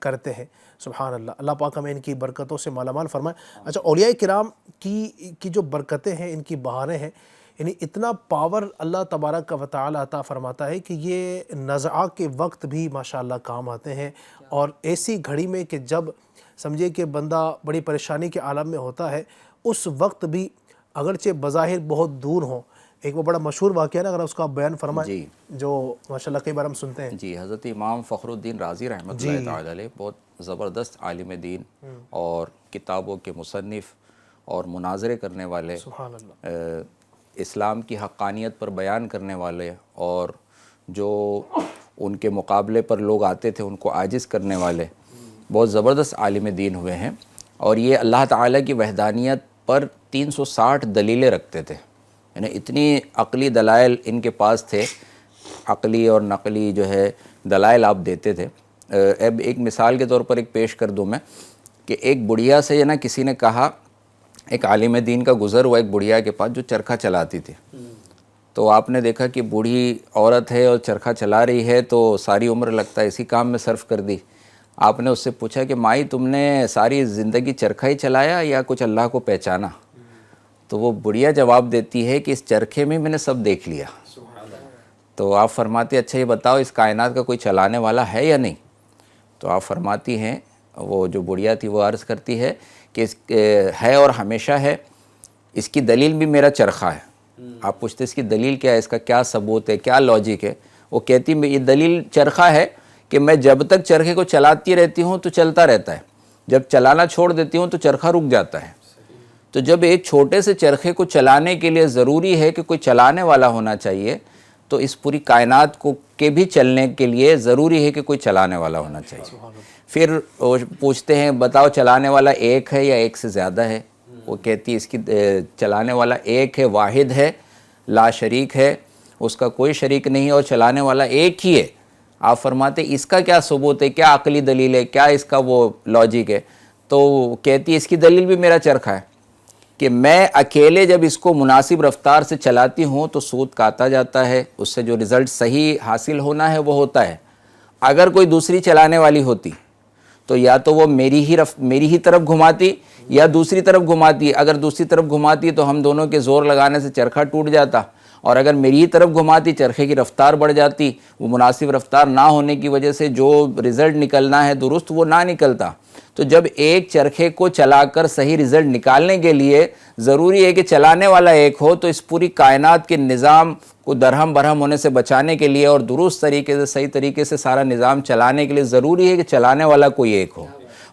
کرتے ہیں. سبحان اللہ, اللہ پاک ہمیں ان کی برکتوں سے مالا مال فرمائے. اچھا, اولیاء کرام کی جو برکتیں ہیں, ان کی بہاریں ہیں, یعنی اتنا پاور اللہ تبارک و تعالیٰ عطا فرماتا ہے کہ یہ نزعہ کے وقت بھی ماشاءاللہ کام آتے ہیں, اور ایسی گھڑی میں کہ جب سمجھے کہ بندہ بڑی پریشانی کے عالم میں ہوتا ہے اس وقت بھی اگرچہ بظاہر بہت دور ہوں. ایک وہ بڑا مشہور واقعہ ہے نا, اگر اس کا آپ بیان فرمائیں جی, جو ماشاءاللہ کئی بار ہم سنتے ہیں. جی, حضرت امام فخر الدین رازی رحمۃ اللہ تعالی علیہ بہت زبردست عالم دین اور کتابوں کے مصنف اور مناظرے کرنے والے, سبحان اللہ, اسلام کی حقانیت پر بیان کرنے والے, اور جو ان کے مقابلے پر لوگ آتے تھے ان کو عاجز کرنے والے, بہت زبردست عالم دین ہوئے ہیں. اور یہ اللہ تعالیٰ کی وحدانیت پر 360 دلیلیں رکھتے تھے, یعنی اتنی عقلی دلائل ان کے پاس تھے, عقلی اور نقلی جو ہے دلائل آپ دیتے تھے. اب ایک مثال کے طور پر ایک پیش کر دوں میں کہ ایک بڑھیا سے نا کسی نے کہا, ایک عالم دین کا گزر ہوا ایک بڑھیا کے پاس جو چرخہ چلاتی تھی, تو آپ نے دیکھا کہ بوڑھی عورت ہے اور چرخہ چلا رہی ہے تو ساری عمر لگتا ہے اسی کام میں صرف کر دی. آپ نے اس سے پوچھا کہ مائی تم نے ساری زندگی چرخہ ہی چلایا یا کچھ اللہ کو پہچانا؟ تو وہ بڑھیا جواب دیتی ہے کہ اس چرخے میں نے سب دیکھ لیا. تو آپ فرماتے اچھا یہ بتاؤ اس کائنات کا کوئی چلانے والا ہے یا نہیں؟ تو آپ فرماتی ہیں, وہ جو بڑھیا تھی وہ عرض کرتی ہے کہ اس ہے اور ہمیشہ ہے, اس کی دلیل بھی میرا چرخہ ہے. آپ پوچھتے اس کی دلیل کیا ہے, اس کا کیا ثبوت ہے, کیا لاجک ہے؟ وہ کہتی یہ دلیل چرخہ ہے کہ میں جب تک چرخے کو چلاتی رہتی ہوں تو چلتا رہتا ہے, جب چلانا چھوڑ دیتی ہوں تو چرخہ رک جاتا ہے. تو جب ایک چھوٹے سے چرخے کو چلانے کے لیے ضروری ہے کہ کوئی چلانے والا ہونا چاہیے, تو اس پوری کائنات کو کے بھی چلنے کے لیے ضروری ہے کہ کوئی چلانے والا ہونا چاہیے. پھر پوچھتے ہیں بتاؤ چلانے والا ایک ہے یا ایک سے زیادہ ہے؟ وہ کہتی ہے اس کی چلانے والا ایک ہے, واحد ہے, لا شریک ہے, اس کا کوئی شریک نہیں اور چلانے والا ایک ہی ہے. آپ فرماتے اس کا کیا ثبوت ہے, کیا عقلی دلیل ہے, کیا اس کا وہ لاجک ہے؟ تو کہتی ہے اس کی دلیل بھی میرا چرخہ ہے کہ میں اکیلے جب اس کو مناسب رفتار سے چلاتی ہوں تو سود کاتا جاتا ہے, اس سے جو رزلٹ صحیح حاصل ہونا ہے وہ ہوتا ہے. اگر کوئی دوسری چلانے والی ہوتی تو یا تو وہ میری ہی طرف گھماتی یا دوسری طرف گھماتی. اگر دوسری طرف گھماتی تو ہم دونوں کے زور لگانے سے چرخہ ٹوٹ جاتا, اور اگر میری ہی طرف گھماتی چرخے کی رفتار بڑھ جاتی. وہ مناسب رفتار نہ ہونے کی وجہ سے جو رزلٹ نکلنا ہے درست وہ نہ نکلتا. تو جب ایک چرخے کو چلا کر صحیح رزلٹ نکالنے کے لیے ضروری ہے کہ چلانے والا ایک ہو, تو اس پوری کائنات کے نظام کو درہم برہم ہونے سے بچانے کے لیے اور درست طریقے سے صحیح طریقے سے سارا نظام چلانے کے لیے ضروری ہے کہ چلانے والا کوئی ایک ہو,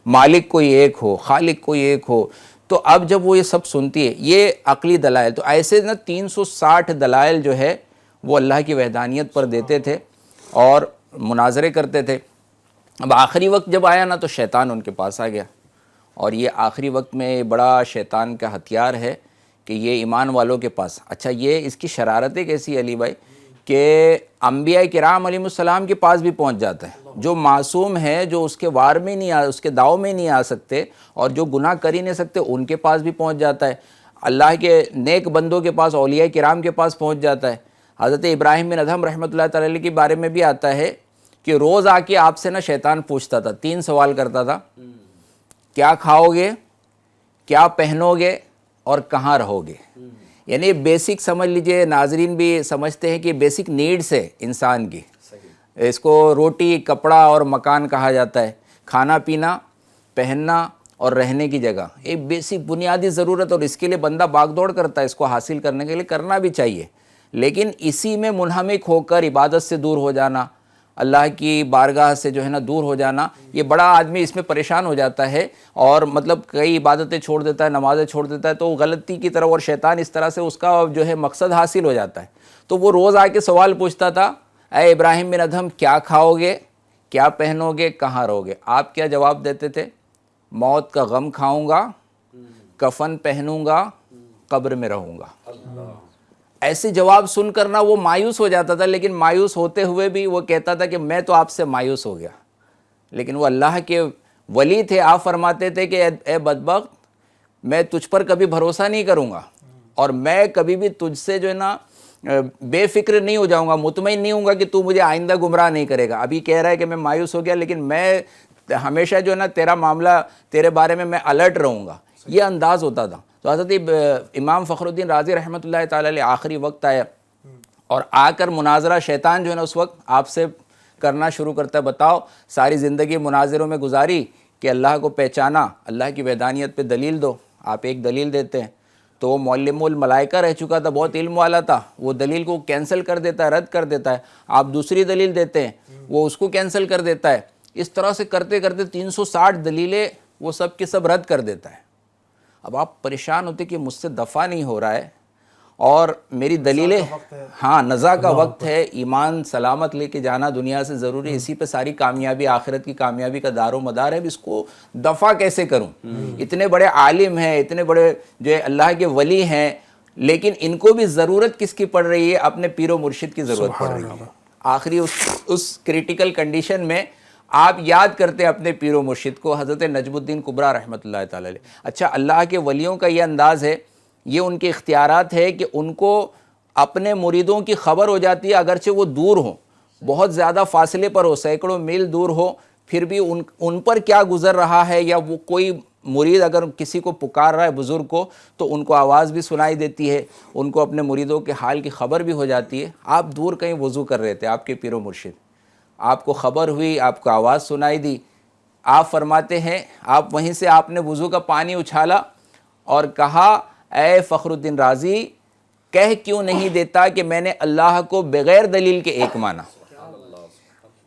مالک کوئی ایک ہو, خالق کوئی ایک ہو. تو اب جب وہ یہ سب سنتی ہے یہ عقلی دلائل, تو ایسے نا 360 دلائل جو ہے وہ اللہ کی وحدانیت پر دیتے تھے اور مناظرے کرتے تھے. اب آخری وقت جب آیا نا تو شیطان ان کے پاس آ گیا, اور یہ آخری وقت میں بڑا شیطان کا ہتھیار ہے کہ یہ ایمان والوں کے پاس. اچھا یہ اس کی شرارتیں کیسی ہے علی بھائی کہ انبیاء کرام علیہ السلام کے پاس بھی پہنچ جاتا ہے, جو معصوم ہے, جو اس کے وار میں نہیں اس کے داؤ میں نہیں آ سکتے اور جو گناہ کر ہی نہیں سکتے ان کے پاس بھی پہنچ جاتا ہے. اللہ کے نیک بندوں کے پاس, اولیاء کرام کے پاس پہنچ جاتا ہے. حضرت ابراہیم بن ادھم رحمۃ اللہ تعالی علیہ کے بارے میں بھی آتا ہے کہ روز آ کے آپ سے نا شیطان پوچھتا تھا, 3 سوال کرتا تھا, کیا کھاؤ گے, کیا پہنو گے اور کہاں رہو گے. یعنی بیسک سمجھ لیجئے, ناظرین بھی سمجھتے ہیں کہ بیسک نیڈس ہے انسان کی. اس کو روٹی, کپڑا اور مکان کہا جاتا ہے. کھانا پینا, پہننا اور رہنے کی جگہ, ایک بیسک بنیادی ضرورت, اور اس کے لیے بندہ باغ دوڑ کرتا ہے. اس کو حاصل کرنے کے لیے کرنا بھی چاہیے, لیکن اسی میں منہمک ہو کر عبادت سے دور ہو جانا, اللہ کی بارگاہ سے جو ہے نا دور ہو جانا, یہ بڑا آدمی اس میں پریشان ہو جاتا ہے اور مطلب کئی عبادتیں چھوڑ دیتا ہے, نمازیں چھوڑ دیتا ہے, تو غلطی کی طرف, اور شیطان اس طرح سے اس کا جو ہے مقصد حاصل ہو جاتا ہے. تو وہ روز آ کے سوال پوچھتا تھا، اے ابراہیم بن ادہم کیا کھاؤ گے، کیا پہنو گے، کہاں رہو گے؟ آپ کیا جواب دیتے تھے؟ موت کا غم کھاؤں گا، کفن پہنوں گا، قبر میں رہوں گا۔ ایسے جواب سن کر نا وہ مایوس ہو جاتا تھا، لیکن مایوس ہوتے ہوئے بھی وہ کہتا تھا کہ میں تو آپ سے مایوس ہو گیا، لیکن وہ اللہ کے ولی تھے۔ آپ فرماتے تھے کہ اے بدبخت، میں تجھ پر کبھی بھروسہ نہیں کروں گا، اور میں کبھی بھی تجھ سے جو ہے نا بے فکر نہیں ہو جاؤں گا، مطمئن نہیں ہوں گا کہ تو مجھے آئندہ گمراہ نہیں کرے گا۔ ابھی کہہ رہا ہے کہ میں مایوس ہو گیا، لیکن میں ہمیشہ جو ہے نا تیرا معاملہ، تیرے بارے میں الرٹ رہوں گا، یہ انداز ہوتا تھا۔ تو حضرت امام فخر الدین رازی رحمۃ اللہ تعالی علیہ آخری وقت آیا، اور آ کر مناظرہ شیطان جو ہے نا اس وقت آپ سے کرنا شروع کرتا ہے، بتاؤ ساری زندگی مناظروں میں گزاری کہ اللہ کو پہچانا، اللہ کی وحدانیت پہ دلیل دو۔ آپ ایک دلیل دیتے ہیں، تو وہ معلم الملائکہ رہ چکا تھا، بہت علم والا تھا، وہ دلیل کو کینسل کر دیتا ہے، رد کر دیتا ہے۔ آپ دوسری دلیل دیتے ہیں، وہ اس کو کینسل کر دیتا ہے۔ اس طرح سے کرتے کرتے 360 دلیلیں وہ سب کے سب رد کر دیتا ہے۔ اب آپ پریشان ہوتے کہ مجھ سے دفع نہیں ہو رہا ہے، اور میری دلیلیں، ہاں نزا کا وقت ہے، ایمان سلامت لے کے جانا دنیا سے ضروری ہے، اسی پہ ساری کامیابی، آخرت کی کامیابی کا دار و مدار ہے، اب اس کو دفع کیسے کروں؟ اتنے بڑے عالم ہیں، اتنے بڑے جو ہے اللہ کے ولی ہیں، لیکن ان کو بھی ضرورت کس کی پڑ رہی ہے؟ اپنے پیر و مرشد کی ضرورت پڑ رہی ہے۔ آخری اس کریٹیکل کنڈیشن میں آپ یاد کرتے ہیں اپنے پیر و مرشد کو، حضرت نجم الدین کبریٰ رحمۃ اللہ تعالی علیہ۔ اچھا، اللہ کے ولیوں کا یہ انداز ہے، یہ ان کے اختیارات ہے کہ ان کو اپنے مریدوں کی خبر ہو جاتی ہے، اگرچہ وہ دور ہوں، بہت زیادہ فاصلے پر ہو، سینکڑوں میل دور ہو، پھر بھی ان پر کیا گزر رہا ہے، یا وہ کوئی مرید اگر کسی کو پکار رہا ہے بزرگ کو، تو ان کو آواز بھی سنائی دیتی ہے، ان کو اپنے مریدوں کے حال کی خبر بھی ہو جاتی ہے۔ آپ دور کہیں وضو کر رہے تھے، آپ کے پیر و مرشد، آپ کو خبر ہوئی، آپ کو آواز سنائی دی، آپ فرماتے ہیں، آپ وہیں سے آپ نے وضو کا پانی اچھالا اور کہا، اے فخر الدین رازی، کہہ کیوں نہیں دیتا کہ میں نے اللہ کو بغیر دلیل کے ایک مانا؟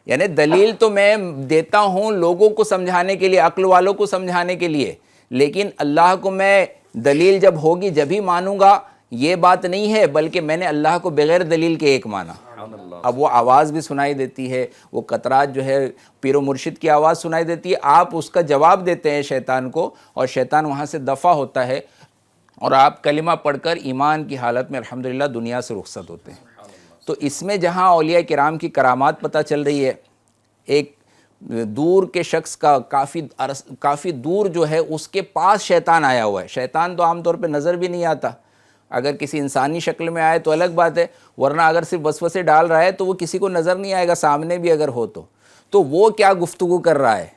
یعنی دلیل تو میں دیتا ہوں لوگوں کو سمجھانے کے لیے، عقل والوں کو سمجھانے کے لیے، لیکن اللہ کو میں دلیل جب ہوگی جب ہی مانوں گا، یہ بات نہیں ہے، بلکہ میں نے اللہ کو بغیر دلیل کے ایک مانا۔ اب وہ آواز بھی سنائی دیتی ہے، وہ قطرات جو ہے پیر و مرشد کی آواز سنائی دیتی ہے، آپ اس کا جواب دیتے ہیں شیطان کو، اور شیطان وہاں سے دفع ہوتا ہے، اور آپ کلمہ پڑھ کر ایمان کی حالت میں الحمدللہ دنیا سے رخصت ہوتے ہیں۔ تو اس میں جہاں اولیاء کرام کی کرامات پتہ چل رہی ہے، ایک دور کے شخص کا کافی دور جو ہے اس کے پاس شیطان آیا ہوا ہے۔ شیطان تو عام طور پہ نظر بھی نہیں آتا، اگر کسی انسانی شکل میں آئے تو الگ بات ہے، ورنہ اگر صرف وسوسے ڈال رہا ہے تو وہ کسی کو نظر نہیں آئے گا، سامنے بھی اگر ہو تو وہ کیا گفتگو کر رہا ہے،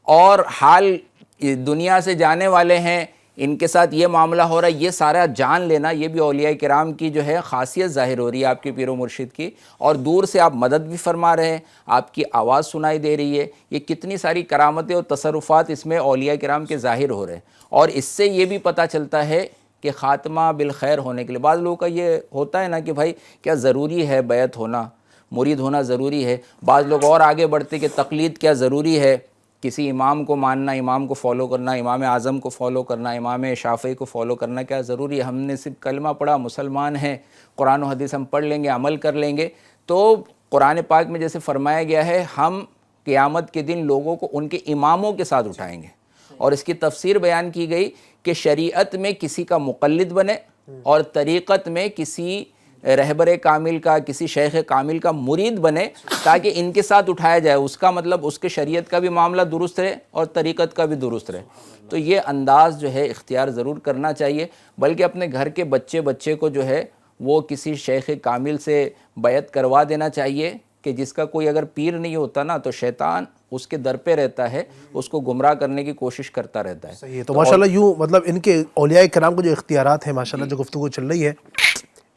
اور حال دنیا سے جانے والے ہیں، ان کے ساتھ یہ معاملہ ہو رہا ہے، یہ سارا جان لینا، یہ بھی اولیاء کرام کی جو ہے خاصیت ظاہر ہو رہی ہے آپ کے پیر و مرشد کی، اور دور سے آپ مدد بھی فرما رہے ہیں، آپ کی آواز سنائی دے رہی ہے، یہ کتنی ساری کرامتیں اور تصرفات اس میں اولیاء کرام کے ظاہر ہو رہے ہیں۔ اور اس سے یہ بھی پتہ چلتا ہے کہ خاتمہ بالخیر ہونے کے لیے، بعض لوگوں کا یہ ہوتا ہے نا کہ بھائی کیا ضروری ہے بیعت ہونا، مرید ہونا ضروری ہے، بعض لوگ اور آگے بڑھتے کہ تقلید کیا ضروری ہے، کسی امام کو ماننا، امام کو فالو کرنا، امام اعظم کو فالو کرنا، امام شافعی کو فالو کرنا کیا ضروری ہے؟ ہم نے صرف کلمہ پڑھا، مسلمان ہیں، قرآن و حدیث ہم پڑھ لیں گے، عمل کر لیں گے۔ تو قرآن پاک میں جیسے فرمایا گیا ہے، ہم قیامت کے دن لوگوں کو ان کے اماموں کے ساتھ اٹھائیں گے، اور اس کی تفسیر بیان کی گئی کہ شریعت میں کسی کا مقلد بنے، اور طریقت میں کسی رہبر کامل کا، کسی شیخ کامل کا مرید بنے، تاکہ ان کے ساتھ اٹھایا جائے۔ اس کا مطلب اس کے شریعت کا بھی معاملہ درست رہے اور طریقت کا بھی درست رہے۔ تو یہ انداز جو ہے اختیار ضرور کرنا چاہیے، بلکہ اپنے گھر کے بچے کو جو ہے وہ کسی شیخ کامل سے بیعت کروا دینا چاہیے، کہ جس کا کوئی اگر پیر نہیں ہوتا نا تو شیطان اس کے در پہ رہتا ہے، اس کو گمراہ کرنے کی کوشش کرتا رہتا ہے۔ صحیح ہے۔ تو ماشاءاللہ یوں مطلب ان کے اولیاء کرام کو جو اختیارات ہیں، ماشاءاللہ جو گفتگو چل رہی ہے،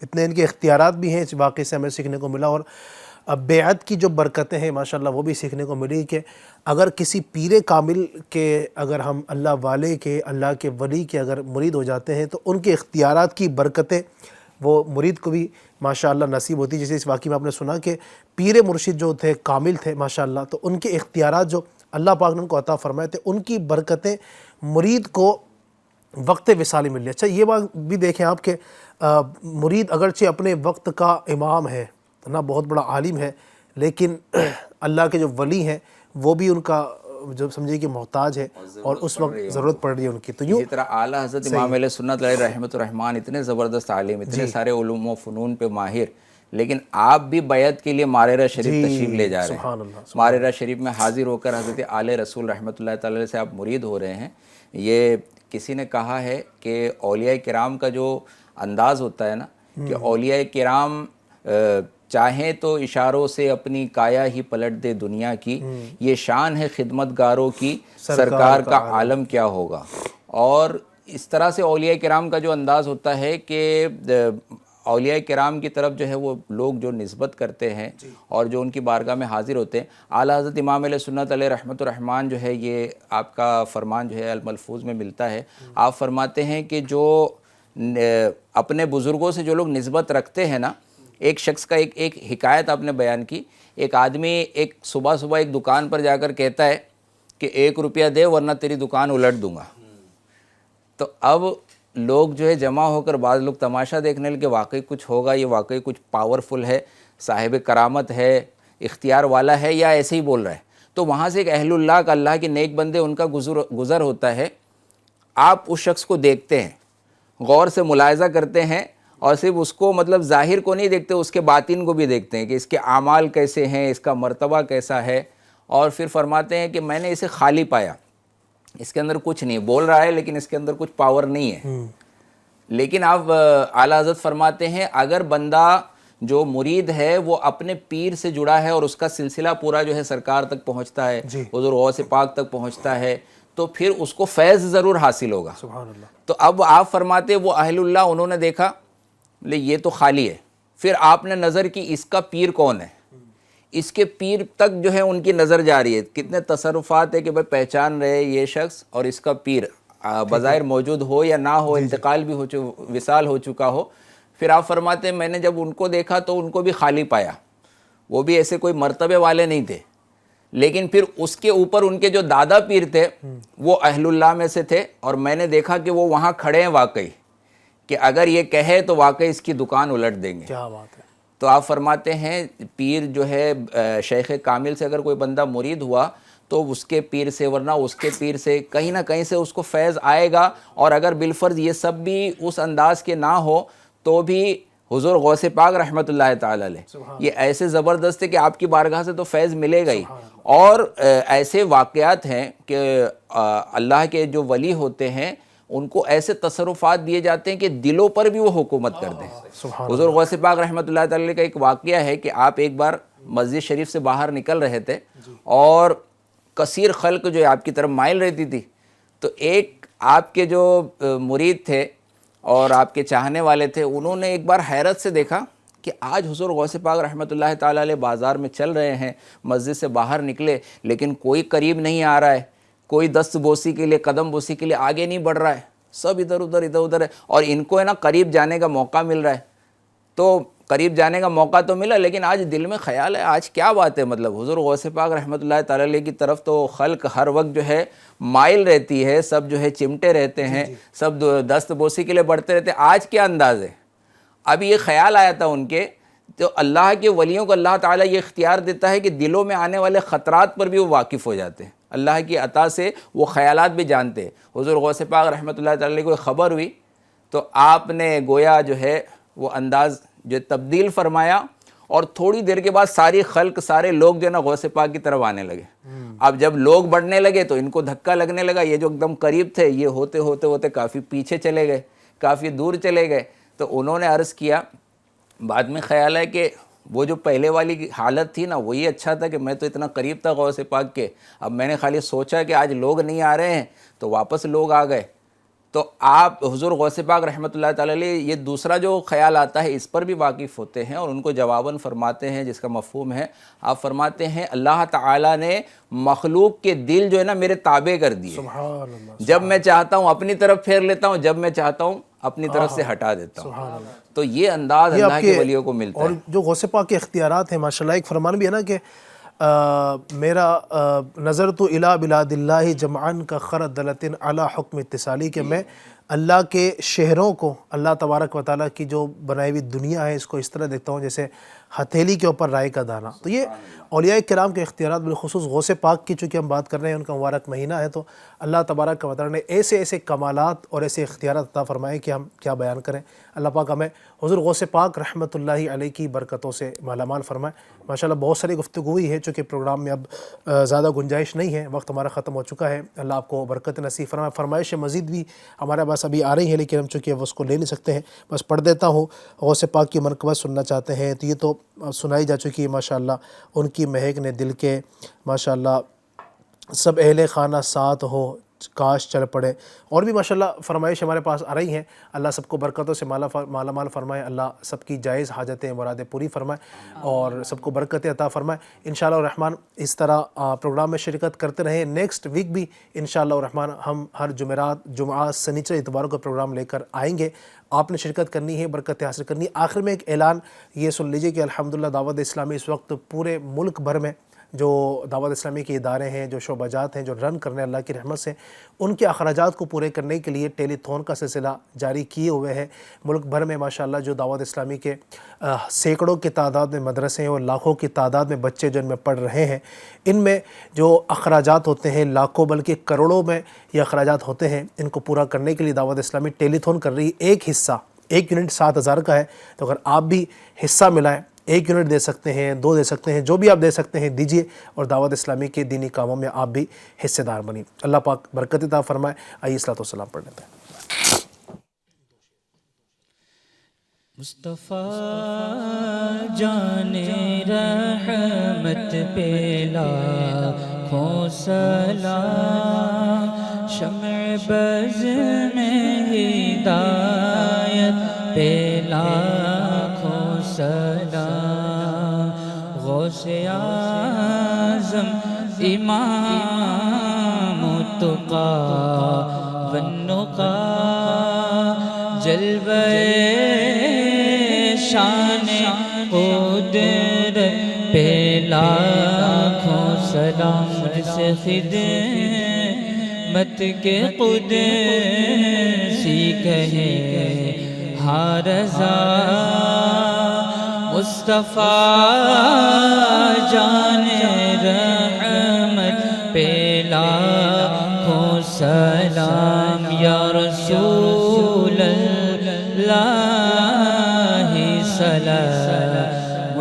اتنے ان کے اختیارات بھی ہیں، اس واقعے سے ہمیں سیکھنے کو ملا، اور بیعت کی جو برکتیں ہیں ماشاءاللہ وہ بھی سیکھنے کو ملی، کہ اگر کسی پیر کامل کے، اگر ہم اللہ والے کے، اللہ کے ولی کے اگر مرید ہو جاتے ہیں، تو ان کے اختیارات کی برکتیں وہ مرید کو بھی ماشاءاللہ نصیب ہوتی۔ جیسے اس واقعے میں آپ نے سنا کہ پیر مرشد جو تھے، کامل تھے ماشاءاللہ، تو ان کے اختیارات جو اللہ پاک نے ان کو عطا فرمائے تھے، ان کی برکتیں مرید کو وقت وصالی مل جائے. اچھا یہ بات بھی دیکھیں آپ کہ مرید اگرچہ اپنے وقت کا امام ہے نا، بہت بڑا عالم ہے، لیکن اللہ کے جو ولی ہیں وہ بھی ان کا جو سمجھے کہ محتاج ہے اور اس وقت ضرورت پڑ رہی ہے ان کی. تو یوں اسی طرح اعلیٰ حضرت امام علیہ سنت علیہ رحمۃ الرحمٰن اتنے زبردست عالم، اتنے سارے علوم و فنون پہ ماہر، لیکن آپ بھی بیعت کے لیے ماریرہ شریف تشریف لے جا رہے سبحان ہیں. اللہ. ماریرہ شریف میں حاضر ہو کر حضرت آل رسول رحمۃ اللہ تعالی سے آپ مرید ہو رہے ہیں. یہ کسی نے کہا ہے کہ اولیاء کرام کا جو انداز ہوتا ہے نا، کہ اولیاء کرام چاہیں تو اشاروں سے اپنی کایا ہی پلٹ دے دنیا کی، یہ شان ہے خدمت گاروں کی، سرکار کا عالم کیا ہوگا. اور اس طرح سے اولیاء کرام کا جو انداز ہوتا ہے کہ اولیاء کرام کی طرف جو ہے وہ لوگ جو نسبت کرتے ہیں اور جو ان کی بارگاہ میں حاضر ہوتے ہیں. اعلیٰ حضرت امام علیہ سنت علیہ رحمۃ الرحمٰن جو ہے، یہ آپ کا فرمان جو ہے الملفوظ میں ملتا ہے. آپ فرماتے ہیں کہ جو اپنے بزرگوں سے جو لوگ نسبت رکھتے ہیں نا، ایک شخص کا ایک حکایت آپ نے بیان کی. ایک آدمی ایک صبح ایک دکان پر جا کر کہتا ہے کہ 1 روپیہ دے ورنہ تیری دکان الٹ دوں گا. تو اب لوگ جو ہے جمع ہو کر بعض لوگ تماشا دیکھنے لگے، واقعی کچھ ہوگا، یہ واقعی کچھ پاورفل ہے، صاحب کرامت ہے، اختیار والا ہے، یا ایسے ہی بول رہا ہے. تو وہاں سے ایک اہل اللہ کا، اللہ کے نیک بندے، ان کا گزر ہوتا ہے. آپ اس شخص کو دیکھتے ہیں، غور سے ملاحظہ کرتے ہیں، اور صرف اس کو مطلب ظاہر کو نہیں دیکھتے، اس کے باطن کو بھی دیکھتے ہیں کہ اس کے اعمال کیسے ہیں، اس کا مرتبہ کیسا ہے. اور پھر فرماتے ہیں کہ میں نے اسے خالی پایا، اس کے اندر کچھ نہیں، بول رہا ہے لیکن اس کے اندر کچھ پاور نہیں ہے. لیکن آپ اعلیٰ حضرت فرماتے ہیں اگر بندہ جو مرید ہے وہ اپنے پیر سے جڑا ہے اور اس کا سلسلہ پورا جو ہے سرکار تک پہنچتا ہے، حضور غوث پاک تک پہنچتا ہے، تو پھر اس کو فیض ضرور حاصل ہوگا. سبحان اللہ. تو اب آپ فرماتے وہ اہل اللہ، انہوں نے دیکھا لے یہ تو خالی ہے. پھر آپ نے نظر کی اس کا پیر کون ہے، اس کے پیر تک جو ہے ان کی نظر جا رہی ہے. کتنے تصرفات ہے کہ بھائی پہچان رہے یہ شخص اور اس کا پیر بظاہر موجود ہو یا نہ ہو، انتقال بھی وصال ہو چکا ہو. پھر آپ فرماتے ہیں میں نے جب ان کو دیکھا تو ان کو بھی خالی پایا، وہ بھی ایسے کوئی مرتبے والے نہیں تھے، لیکن پھر اس کے اوپر ان کے جو دادا پیر تھے وہ اہل اللہ میں سے تھے، اور میں نے دیکھا کہ وہ وہاں کھڑے ہیں واقعی، کہ اگر یہ کہے تو واقعی اس کی دکان الٹ دیں گے. کیا بات ہے. تو آپ فرماتے ہیں پیر جو ہے شیخ کامل سے اگر کوئی بندہ مرید ہوا تو اس کے پیر سے، ورنہ اس کے پیر سے کہیں نہ کہیں سے اس کو فیض آئے گا. اور اگر بالفرض یہ سب بھی اس انداز کے نہ ہو تو بھی حضور غوث پاک رحمۃ اللہ تعالی علیہ یہ ایسے زبردست ہے کہ آپ کی بارگاہ سے تو فیض ملے گا ہی. اور ایسے واقعات ہیں کہ اللہ کے جو ولی ہوتے ہیں ان کو ایسے تصرفات دیے جاتے ہیں کہ دلوں پر بھی وہ حکومت کر دیں. حضور غوث پاک رحمۃ اللہ تعالی کا ایک واقعہ ہے کہ آپ ایک بار مسجد شریف سے باہر نکل رہے تھے اور کثیر خلق جو ہے آپ کی طرف مائل رہتی تھی. تو ایک آپ کے جو مرید تھے اور آپ کے چاہنے والے تھے، انہوں نے ایک بار حیرت سے دیکھا کہ آج حضور غوث پاک رحمۃ اللہ تعالی علیہ بازار میں چل رہے ہیں، مسجد سے باہر نکلے، لیکن کوئی قریب نہیں آ رہا ہے، کوئی دست بوسی کے لیے، قدم بوسی کے لیے آگے نہیں بڑھ رہا ہے، سب ادھر ادھر ہے. اور ان کو ہے نا قریب جانے کا موقع مل رہا ہے. تو قریب جانے کا موقع تو ملا، لیکن آج دل میں خیال ہے آج کیا بات ہے، مطلب حضور غوث پاک رحمۃ اللہ تعالی علیہ کی طرف تو خلق ہر وقت جو ہے مائل رہتی ہے، سب جو ہے چمٹے رہتے ہیں، سب دست بوسی کے لیے بڑھتے رہتے ہیں، آج کیا انداز ہے. اب یہ خیال آیا تھا ان کے. تو اللہ کے ولیوں کو اللہ تعالیٰ یہ اختیار دیتا ہے کہ دلوں میں آنے والے خطرات پر بھی وہ واقف ہو جاتے ہیں. اللہ کی عطا سے وہ خیالات بھی جانتے ہیں. حضور غوث پاک رحمۃ اللہ تعالی کو خبر ہوئی تو آپ نے گویا جو ہے وہ انداز جو تبدیل فرمایا، اور تھوڑی دیر کے بعد ساری خلق، سارے لوگ جو ہے نا غوث پاک کی طرف آنے لگے. اب جب لوگ بڑھنے لگے تو ان کو دھکا لگنے لگا، یہ جو ایک دم قریب تھے یہ ہوتے ہوتے کافی پیچھے چلے گئے، کافی دور چلے گئے. تو انہوں نے عرض کیا، بعد میں خیال ہے کہ وہ جو پہلے والی حالت تھی نا وہی اچھا تھا کہ میں تو اتنا قریب تھا غوث پاک کے، اب میں نے خالی سوچا کہ آج لوگ نہیں آ رہے ہیں تو واپس لوگ آ گئے. تو آپ حضور غوث پاک رحمۃ اللہ تعالی علیہ یہ دوسرا جو خیال آتا ہے اس پر بھی واقف ہوتے ہیں اور ان کو جواباً فرماتے ہیں، جس کا مفہوم ہے آپ فرماتے ہیں اللہ تعالیٰ نے مخلوق کے دل جو ہے نا میرے تابع کر دیے. سبحان اللہ. جب میں چاہتا ہوں اپنی طرف پھیر لیتا ہوں، جب میں چاہتا ہوں اپنی طرف سے ہٹا دیتا ہوں. تو یہ انداز اللہ کے ولیوں کو ملتا ہے. اور جو غوث پاک کے اختیارات ہیں ماشاءاللہ، ایک فرمان بھی ہے نا کہ میرا نظر تو الا بلاد اللہ جمعن کا خردلتن علی حکم اتصالی، کہ میں اللہ کے شہروں کو، اللہ تبارک و تعالیٰ کی جو بنائی ہوئی دنیا ہے اس کو اس طرح دیکھتا ہوں جیسے ہتھیلی کے اوپر رائے کا دانہ۔ تو یہ اولیاء کرام کے اختیارات، بالخصوص غوث پاک کی چونکہ ہم بات کر رہے ہیں، ان کا مبارک مہینہ ہے، تو اللہ تبارک و تعالیٰ نے ایسے ایسے کمالات اور ایسے اختیارات عطا فرمائے کہ ہم کیا بیان کریں۔ اللہ پاک ہمیں حضور غوث پاک رحمۃ اللہ علیہ کی برکتوں سے مالا مال فرمائے۔ ماشاءاللہ بہت ساری گفتگو ہوئی ہے، چونکہ پروگرام میں اب زیادہ گنجائش نہیں ہے، وقت ہمارا ختم ہو چکا ہے۔ اللہ آپ کو برکت نصیب فرمائے۔ فرمائش مزید بھی ہمارے پاس ابھی آ رہی ہیں، لیکن ہم چونکہ اس کو لے نہیں سکتے ہیں، بس پڑھ دیتا ہوں۔ غوث پاک کی منقبت سننا چاہتے ہیں تو یہ تو سنائی جا چکی ہے ماشاءاللہ۔ ان کی مہک نے دل کے ماشاءاللہ سب اہل خانہ ساتھ ہو کاش چل پڑے، اور بھی ماشاءاللہ فرمائش ہمارے پاس آ رہی ہیں۔ اللہ سب کو برکتوں سے مالا مال فرمائے، اللہ سب کی جائز حاجتیں مرادیں پوری فرمائے اور سب کو برکتیں عطا فرمائے۔ انشاءاللہ الرحمن اس طرح پروگرام میں شرکت کرتے رہیں۔ نیکسٹ ویک بھی انشاءاللہ الرحمن ہم ہر جمعرات، جمعہ، سنیچر، اتوار کو پروگرام لے کر آئیں گے۔ آپ نے شرکت کرنی ہے، برکتیں حاصل کرنی ہے۔ آخر میں ایک اعلان یہ سن لیجئے کہ الحمدللہ دعوت اسلامی اس وقت پورے ملک بھر میں جو دعوت اسلامی کے ادارے ہیں، جو شعبہ جات ہیں، جو رن کرنے اللہ کی رحمت سے، ان کے اخراجات کو پورے کرنے کے لیے ٹیلی تھون کا سلسلہ جاری کیے ہوئے ہیں۔ ملک بھر میں ماشاءاللہ جو دعوت اسلامی کے سینکڑوں کی تعداد میں مدرسے ہیں اور لاکھوں کی تعداد میں بچے جو ان میں پڑھ رہے ہیں، ان میں جو اخراجات ہوتے ہیں لاکھوں بلکہ کروڑوں میں یہ اخراجات ہوتے ہیں، ان کو پورا کرنے کے لیے دعوت اسلامی ٹیلی تھون کر رہی ہے۔ ایک حصہ، 1 یونٹ 7,000 کا ہے، تو اگر آپ بھی حصہ ملائیں، 1 یونٹ دے سکتے ہیں، 2 دے سکتے ہیں، جو بھی آپ دے سکتے ہیں دیجئے، اور دعوت اسلامی کے دینی کاموں میں آپ بھی حصے دار بنیں۔ اللہ پاک برکت عطا فرمائے۔ آئیے صلاۃ والسلام پڑھ لیتے ہیں۔ مصطفیٰ جان رحمت پہ لاکھوں سلام، شمع بز میں ہدایت پہ لاکھوں سلام، غوث اعظم امام التقا والنقا، جلوہ شان قدرت پہ لاکھوں سلام، جس خدمت کے قدسی کہے ہاں رضا، مصطفیٰ جان رحمت پہ لاکھوں سلام، یا رسول اللہ سلام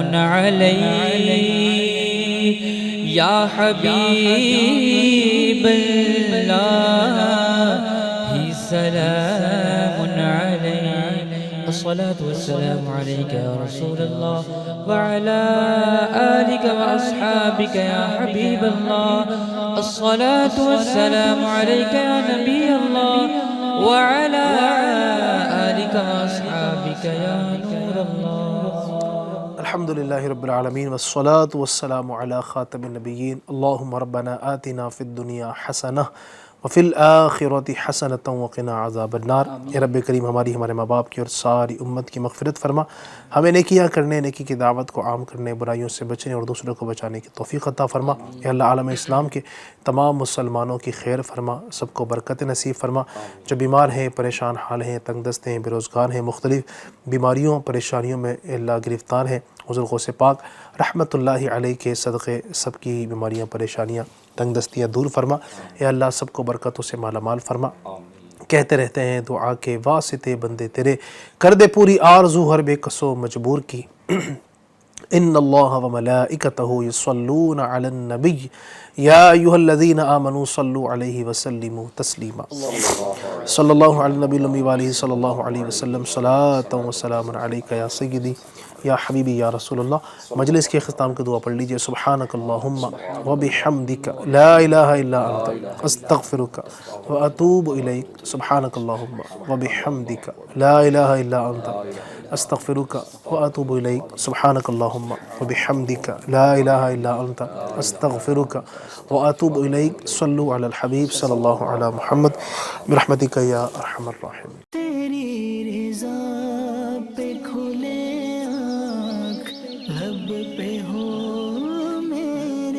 علیک، یا حبیب اللہ سلام علیک، الصلاة والسلام علیک یا رسول اللہ وعلى آلک واصحابک یا حبیب اللہ، الصلاة والسلام علیک یا نبی اللہ وعلى آلک واصحابک یا نور اللہ۔ الحمدللہ رب العالمین والصلاة والسلام علی خاتم النبیین، اللہم ربنا آتنا فی الدنیا حسنہ وفی الآخرۃ حسنۃ وقنا عذاب النار۔ اے رب کریم ہمارے ماں باپ کی اور ساری امت کی مغفرت فرما، ہمیں نیکیاں کرنے، نیکی کی دعوت کو عام کرنے، برائیوں سے بچنے اور دوسروں کو بچانے کی توفیق عطا فرما۔ اے اللہ عالم اسلام کے تمام مسلمانوں کی خیر فرما، سب کو برکت نصیب فرما۔ جو بیمار ہیں، پریشان حال ہیں، تنگ دست ہیں، بے روزگار ہیں، مختلف بیماریوں پریشانیوں میں اے اللہ گرفتار ہیں، حضور غوث پاک رحمت اللہ علیہ کے صدقے سب کی بیماریاں، پریشانیاں، تنگ دستیاں دور فرما۔ اے اللہ سب کو برکتوں سے مالا مال فرما۔ کہتے رہتے ہیں دعا کے واسطے بندے تیرے، کر دے پوری آرزو ہر بے کسو مجبور کی۔ ان اللہ وملائکتہ یصلون علی النبی یا ایھا الذین آمنوا صلوا علیہ وسلموا تسلیما۔ صلی اللہ علی النبی الامی وآلہ صلی اللہ علیہ وسلم، صلاۃ و سلام علیک یا سیدی یا حبیبی یا رسول اللہ۔ مجلس کے اختتام کی دعا پڑھ لیجئے۔ سبحانک اللہم وبحمدک لا الہ الا انت استغفرک واتوب الیک۔ سبحانک اللہم وبحمدک لا الہ الا انت استغفرک واتوب الیک۔ سبحانک اللہم وبحمدک لا الہ الا انت استغفرک واتوب الیک۔ صلو علی الحبیب صلی اللہ علی محمد برحمتک یا ارحم الراحمین۔ تیری رضا پہ کھلے آنکھ، لب پہ ہو میرے